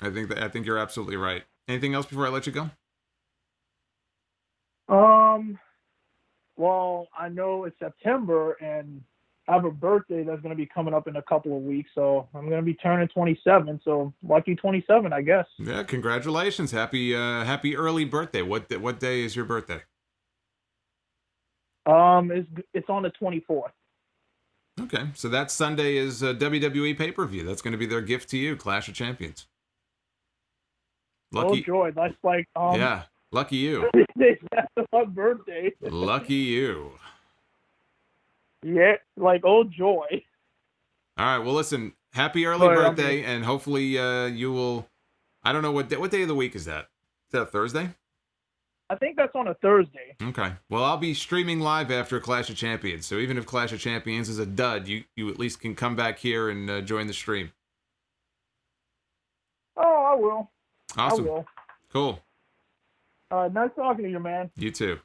I think you're absolutely right. Anything else before I let you go? Well, I know it's September and I have a birthday that's going to be coming up in a couple of weeks, so I'm going to be turning 27. So lucky 27, I guess. Yeah, congratulations! Happy early birthday. What day is your birthday? It's on the 24th. Okay, so that Sunday is a WWE pay-per-view. That's going to be their gift to you, Clash of Champions. Lucky. Oh joy! That's like yeah, lucky you. That's my birthday. Lucky you. Yeah, like oh joy. All right, well listen, happy early birthday, and hopefully you will. I don't know what day of the week is that? Is that Thursday? I think that's on a Thursday. Okay. Well, I'll be streaming live after Clash of Champions, so even if Clash of Champions is a dud, you at least can come back here and join the stream. Oh, I will. Awesome. I will. Cool. Nice talking to you, man. You too.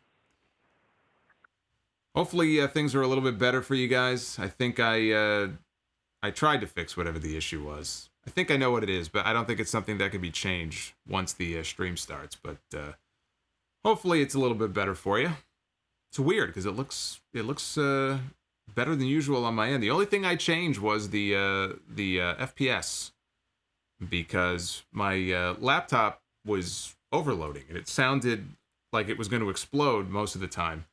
Hopefully things are a little bit better for you guys. I think I tried to fix whatever the issue was. I think I know what it is, but I don't think it's something that can be changed once the stream starts. But hopefully it's a little bit better for you. It's weird because it looks better than usual on my end. The only thing I changed was the FPS, because my laptop was overloading and it sounded like it was going to explode most of the time.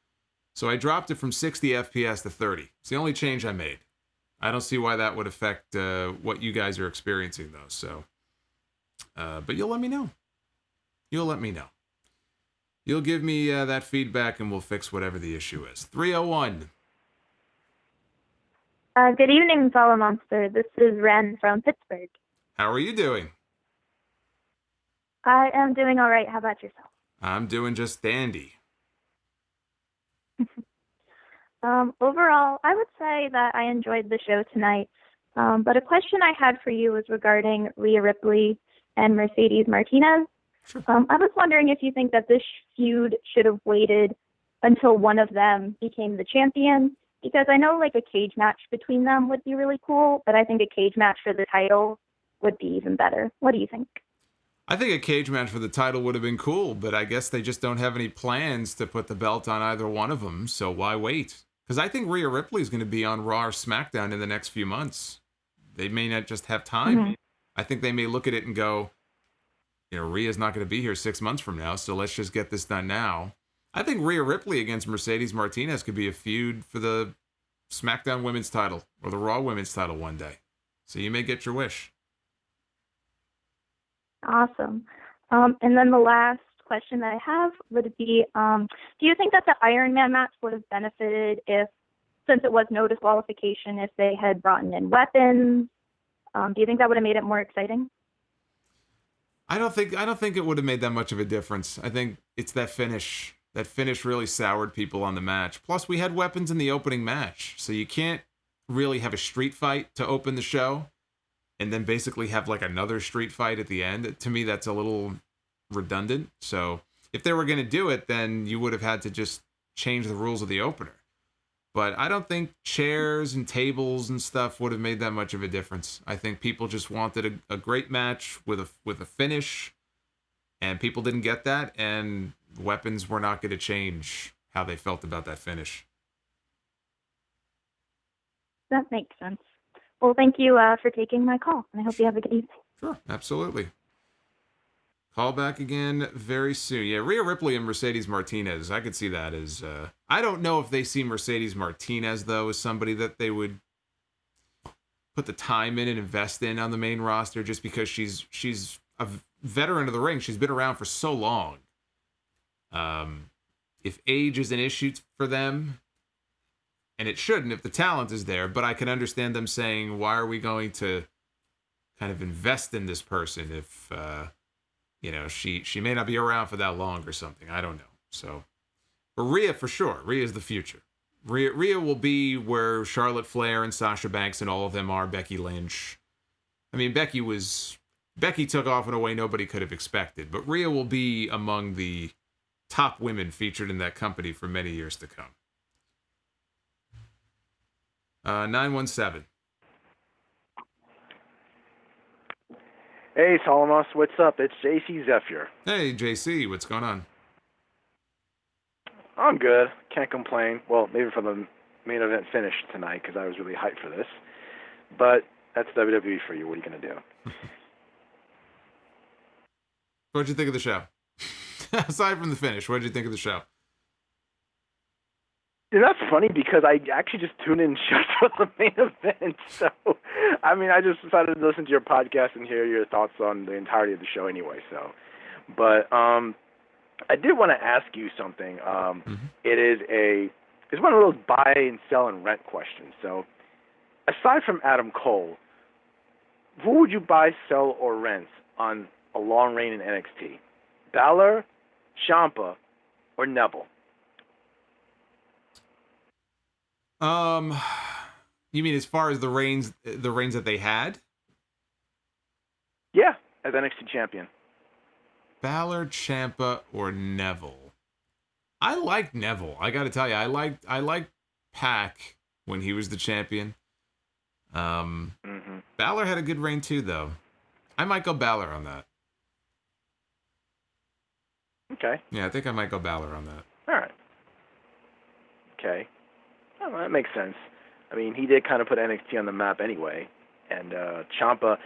So I dropped it from 60 FPS to 30. It's the only change I made. I don't see why that would affect what you guys are experiencing, though. So, but you'll let me know. You'll let me know. You'll give me that feedback, and we'll fix whatever the issue is. 301. Good evening, Solomonster. This is Ren from Pittsburgh. How are you doing? I am doing all right. How about yourself? I'm doing just dandy. Overall, I would say that I enjoyed the show tonight. But a question I had for you was regarding Rhea Ripley and Mercedes Martinez. Sure. I was wondering if you think that this feud should have waited until one of them became the champion, because I know like a cage match between them would be really cool, but I think a cage match for the title would be even better. What do you think? I think a cage match for the title would have been cool, but I guess they just don't have any plans to put the belt on either one of them, so why wait? Because I think Rhea Ripley is going to be on Raw or SmackDown in the next few months. They may not just have time. Mm-hmm. I think they may look at it and go, Rhea's not going to be here 6 months from now, so let's just get this done now. I think Rhea Ripley against Mercedes Martinez could be a feud for the SmackDown Women's title or the Raw Women's title one day. So you may get your wish. Awesome. And then the last question that I have would be, do you think that the Iron Man match would have benefited since it was no disqualification, if they had brought in weapons? Do you think that would have made it more exciting? I don't think it would have made that much of a difference. I think it's that finish. That finish really soured people on the match. Plus, we had weapons in the opening match, so you can't really have a street fight to open the show and then basically have like another street fight at the end. To me, that's a little redundant. So if they were going to do it, then you would have had to just change the rules of the opener. But I don't think chairs and tables and stuff would have made that much of a difference. I think people just wanted a great match with a finish, and people didn't get that, and weapons were not going to change how they felt about that finish. That makes sense. Well, thank you for taking my call, and I hope you have a good evening. Sure, absolutely. Call back again very soon. Yeah, Rhea Ripley and Mercedes Martinez. I could see that as... I don't know if they see Mercedes Martinez, though, as somebody that they would put the time in and invest in on the main roster, just because she's a veteran of the ring. She's been around for so long. If age is an issue for them, and it shouldn't if the talent is there, but I can understand them saying, why are we going to kind of invest in this person if... she may not be around for that long or something. I don't know. So, but Rhea for sure. Rhea is the future. Rhea will be where Charlotte Flair and Sasha Banks and all of them are. Becky Lynch. I mean, Becky took off in a way nobody could have expected. But Rhea will be among the top women featured in that company for many years to come. 917. Hey, Solomos, what's up? It's JC Zephyr. Hey, JC, what's going on? I'm good. Can't complain. Well, maybe for the main event finish tonight, because I was really hyped for this. But that's WWE for you. What are you going to do? What'd you think of the show? Aside from the finish, what'd you think of the show? Dude, that's funny because I actually just tuned in just for the main event. So, I mean, I just decided to listen to your podcast and hear your thoughts on the entirety of the show anyway. So, but I did want to ask you something. It's one of those buy and sell and rent questions. So, aside from Adam Cole, who would you buy, sell, or rent on a long reign in NXT? Balor, Ciampa, or Neville? You mean as far as the reigns that they had? Yeah, as NXT champion. Balor, Ciampa, or Neville? I like Neville. I got to tell you, I liked Pac when he was the champion. Balor had a good reign too, though. I might go Balor on that. Okay. Yeah, I think I might go Balor on that. All right. Okay. Oh, that makes sense. I mean, he did kind of put NXT on the map anyway. And Ciampa,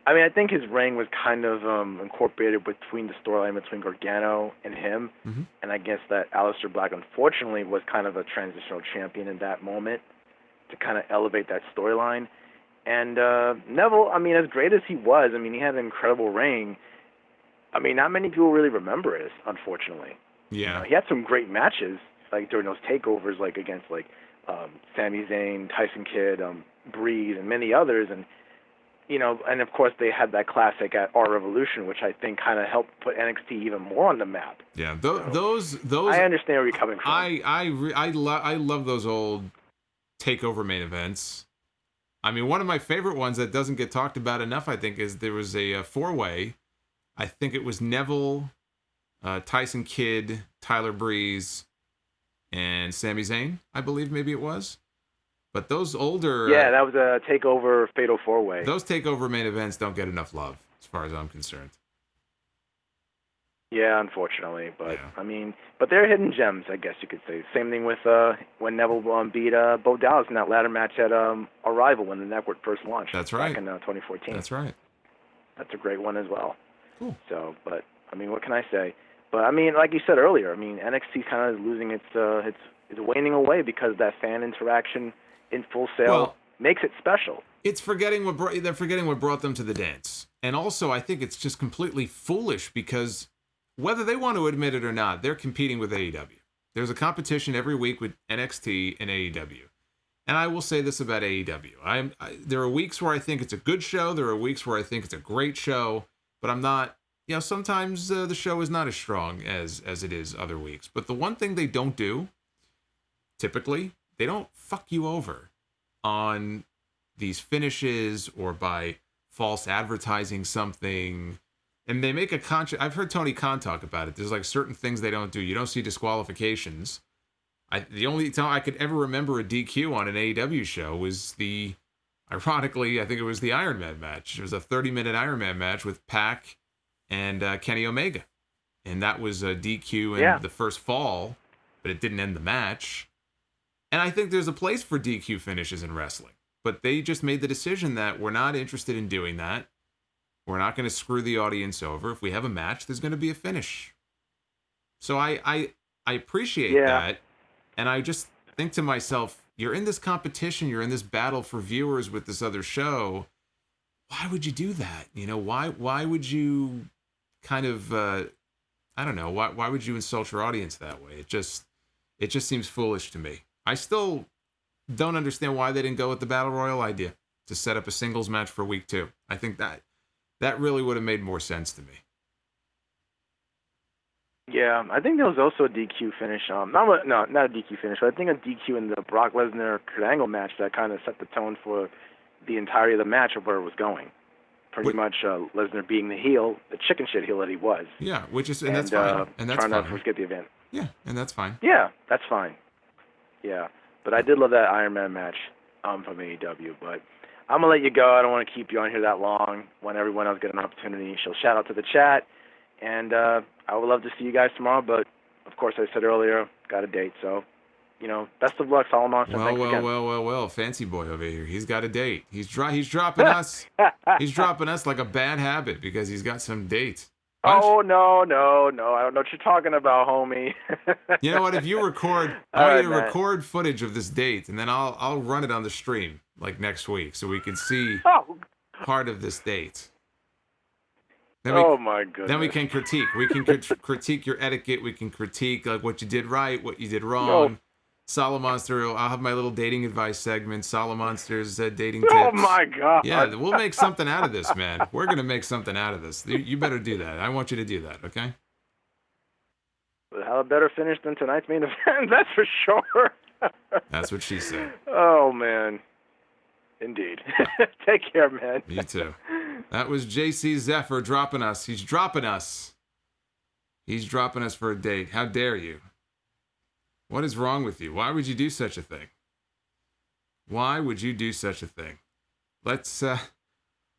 I mean, I think his reign was kind of incorporated between the storyline between Gargano and him. Mm-hmm. And I guess that Aleister Black, unfortunately, was kind of a transitional champion in that moment to kind of elevate that storyline. And Neville, I mean, as great as he was, I mean, he had an incredible reign. I mean, not many people really remember it, unfortunately. Yeah. You know, he had some great matches, like during those takeovers, like against Sami Zayn, Tyson Kidd, Breeze, and many others, and you know, and of course they had that classic at Our Revolution, which I think kind of helped put NXT even more on the map. Yeah, those. I understand where you're coming from. I love those old takeover main events. I mean, one of my favorite ones that doesn't get talked about enough, I think, is there was a four-way I think it was Neville, Tyson Kidd, Tyler Breeze, and Sami Zayn, I believe maybe it was. But those older... Yeah, that was a TakeOver Fatal 4-Way. Those TakeOver main events don't get enough love, as far as I'm concerned. Yeah, unfortunately. But, Yeah. I mean, but they're hidden gems, I guess you could say. Same thing with when Neville beat Bo Dallas in that ladder match at Arrival when the network first launched. That's right. Back in 2014. That's right. That's a great one as well. Cool. So, but, I mean, what can I say? But, I mean, like you said earlier, I mean, NXT kind of losing it's waning away because that fan interaction in Full Sail makes it special. It's they're forgetting what brought them to the dance. And also, I think it's just completely foolish because whether they want to admit it or not, they're competing with AEW. There's a competition every week with NXT and AEW. And I will say this about AEW. There are weeks where I think it's a good show. There are weeks where I think it's a great show. But I'm not, sometimes the show is not as strong as it is other weeks. But the one thing they don't do, typically, they don't fuck you over on these finishes or by false advertising something. And they make a I've heard Tony Khan talk about it. There's like certain things they don't do. You don't see disqualifications. The only time I could ever remember a DQ on an AEW show was ironically, I think it was the Iron Man match. It was a 30-minute Iron Man match with Pac and Kenny Omega. And that was a DQ in the first fall, but it didn't end the match. And I think there's a place for DQ finishes in wrestling. But they just made the decision that we're not interested in doing that. We're not going to screw the audience over. If we have a match, there's going to be a finish. So I appreciate that. And I just think to myself, you're in this competition, you're in this battle for viewers with this other show. Why would you do that? Why would you kind of, I don't know, why would you insult your audience that way? It just seems foolish to me. I still don't understand why they didn't go with the Battle Royal idea to set up a singles match for week 2. I think that really would have made more sense to me. Yeah, I think there was also a DQ finish. Not a DQ finish, but I think a DQ in the Brock Lesnar-Kurt Angle match that kind of set the tone for the entirety of the match of where it was going. Pretty much Lesnar being the heel, the chicken shit heel that he was. Yeah, and that's fine. And that's trying fine. to forget the event. Yeah, and that's fine. Yeah, that's fine. Yeah, but I did love that Iron Man match from AEW. But I'm going to let you go. I don't want to keep you on here that long. When everyone else get an opportunity, she'll shout out to the chat. And I would love to see you guys tomorrow. But, of course, I said earlier, got a date. So, best of luck, Solomonster. Well, fancy boy over here. He's got a date. He's dropping us. He's dropping us like a bad habit because he's got some date. Oh, no. I don't know what you're talking about, homie. You know what? If you record, I want you to record footage of this date, and then I'll run it on the stream like next week so we can see part of this date. My goodness. Then we can critique. We can critique your etiquette. We can critique like what you did right, what you did wrong. No. Solomonster, I'll have my little dating advice segment. Solomonster's dating tips. Oh my God. Yeah, we'll make something out of this, man. We're gonna make something out of this. You better do that. I want you to do that, okay? We'll have a better finish than tonight's main event. That's for sure. That's what she said. Oh man. Indeed. Take care, man. You too. That was JC Zephyr dropping us. He's dropping us. He's dropping us for a date. How dare you? What is wrong with you? Why would you do such a thing? Why would you do such a thing? Let's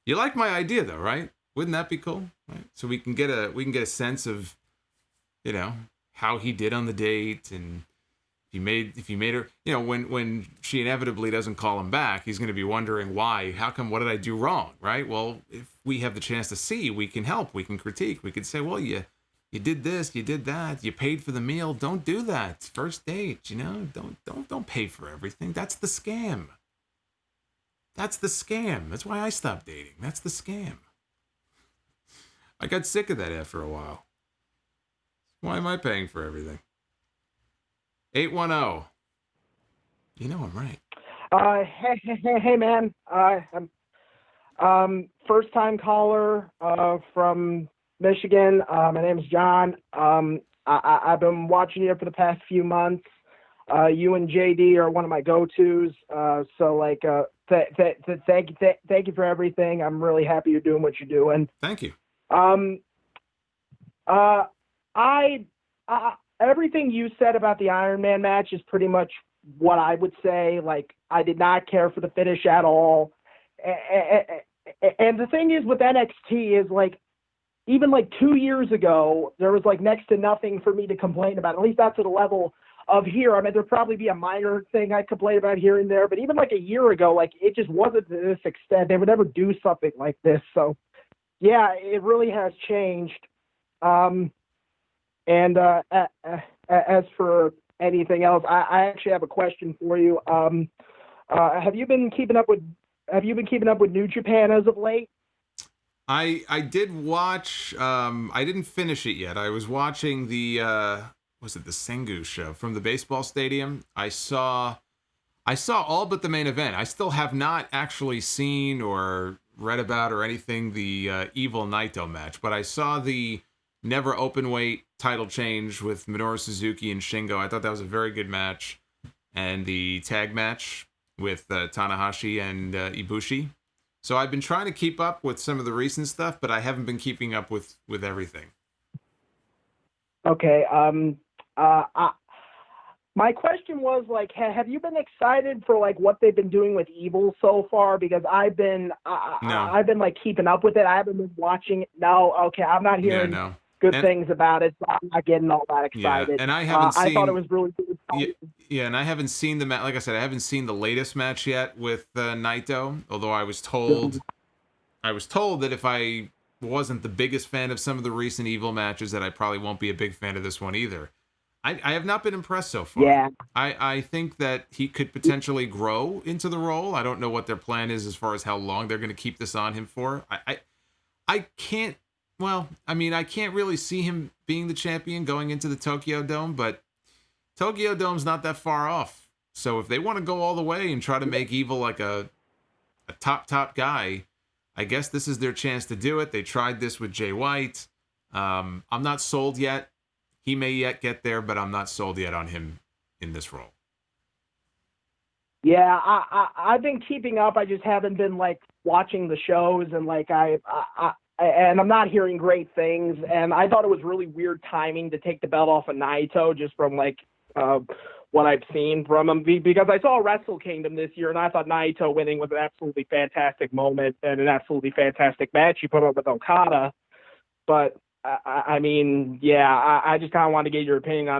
you like my idea though, right? Wouldn't that be cool? Right? So we can get a sense of, how he did on the date, and if he made her, when she inevitably doesn't call him back, he's going to be wondering why. How come? What did I do wrong? Right? Well, if we have the chance to see, we can help. We can critique. We could say, well, you did this, you did that, you paid for the meal. Don't do that. First date, don't pay for everything. That's the scam. That's the scam. That's why I stopped dating. That's the scam. I got sick of that after a while. Why am I paying for everything? 810. I'm right. Hey, man. I'm first time caller from Michigan. My name is John. I've been watching you for the past few months. You and JD are one of my go-tos. Thank you for everything. I'm really happy you're doing what you're doing. Thank you. Everything you said about the Iron Man match is pretty much what I would say. Like, I did not care for the finish at all. And the thing is with NXT is, like, even like 2 years ago, there was like next to nothing for me to complain about. At least not to the level of here. I mean, there'd probably be a minor thing I'd complain about here and there, but even like a year ago, like, it just wasn't to this extent. They would never do something like this. So yeah, it really has changed. As for anything else, I actually have a question for you. Have you been keeping up with New Japan as of late? I did watch. I didn't finish it yet. I was watching the was it the Sengu show from the baseball stadium? I saw all but the main event. I still have not actually seen or read about or anything the Evil Naito match, but I saw the Never Openweight title change with Minoru Suzuki and Shingo. I thought that was a very good match, and the tag match with Tanahashi and Ibushi. So I've been trying to keep up with some of the recent stuff, but I haven't been keeping up with everything. Okay. My question was, like, have you been excited for like what they've been doing with Evil so far? Because I've been like keeping up with it. I haven't been watching it. No, okay, I'm not hearing good things about it. So I'm not getting all that excited. Yeah, and I haven't seen. I thought it was really good. Yeah, and I haven't seen the match. Like I said, I haven't seen the latest match yet with Naito. Although I was told that if I wasn't the biggest fan of some of the recent Evil matches, that I probably won't be a big fan of this one either. I have not been impressed so far. Yeah. I think that he could potentially grow into the role. I don't know what their plan is as far as how long they're going to keep this on him for. I can't. Well, I mean, I can't really see him being the champion going into the Tokyo Dome, but Tokyo Dome's not that far off. So if they want to go all the way and try to make Evil like a top guy, I guess this is their chance to do it. They tried this with Jay White. I'm not sold yet. He may yet get there, but I'm not sold yet on him in this role. Yeah, I've been keeping up. I just haven't been like watching the shows, and like and I'm not hearing great things. And I thought it was really weird timing to take the belt off of Naito just from like what I've seen from him, because I saw Wrestle Kingdom this year, and I thought Naito winning was an absolutely fantastic moment and an absolutely fantastic match he put up with Okada. But I mean, yeah, I just kind of wanted to get your opinion on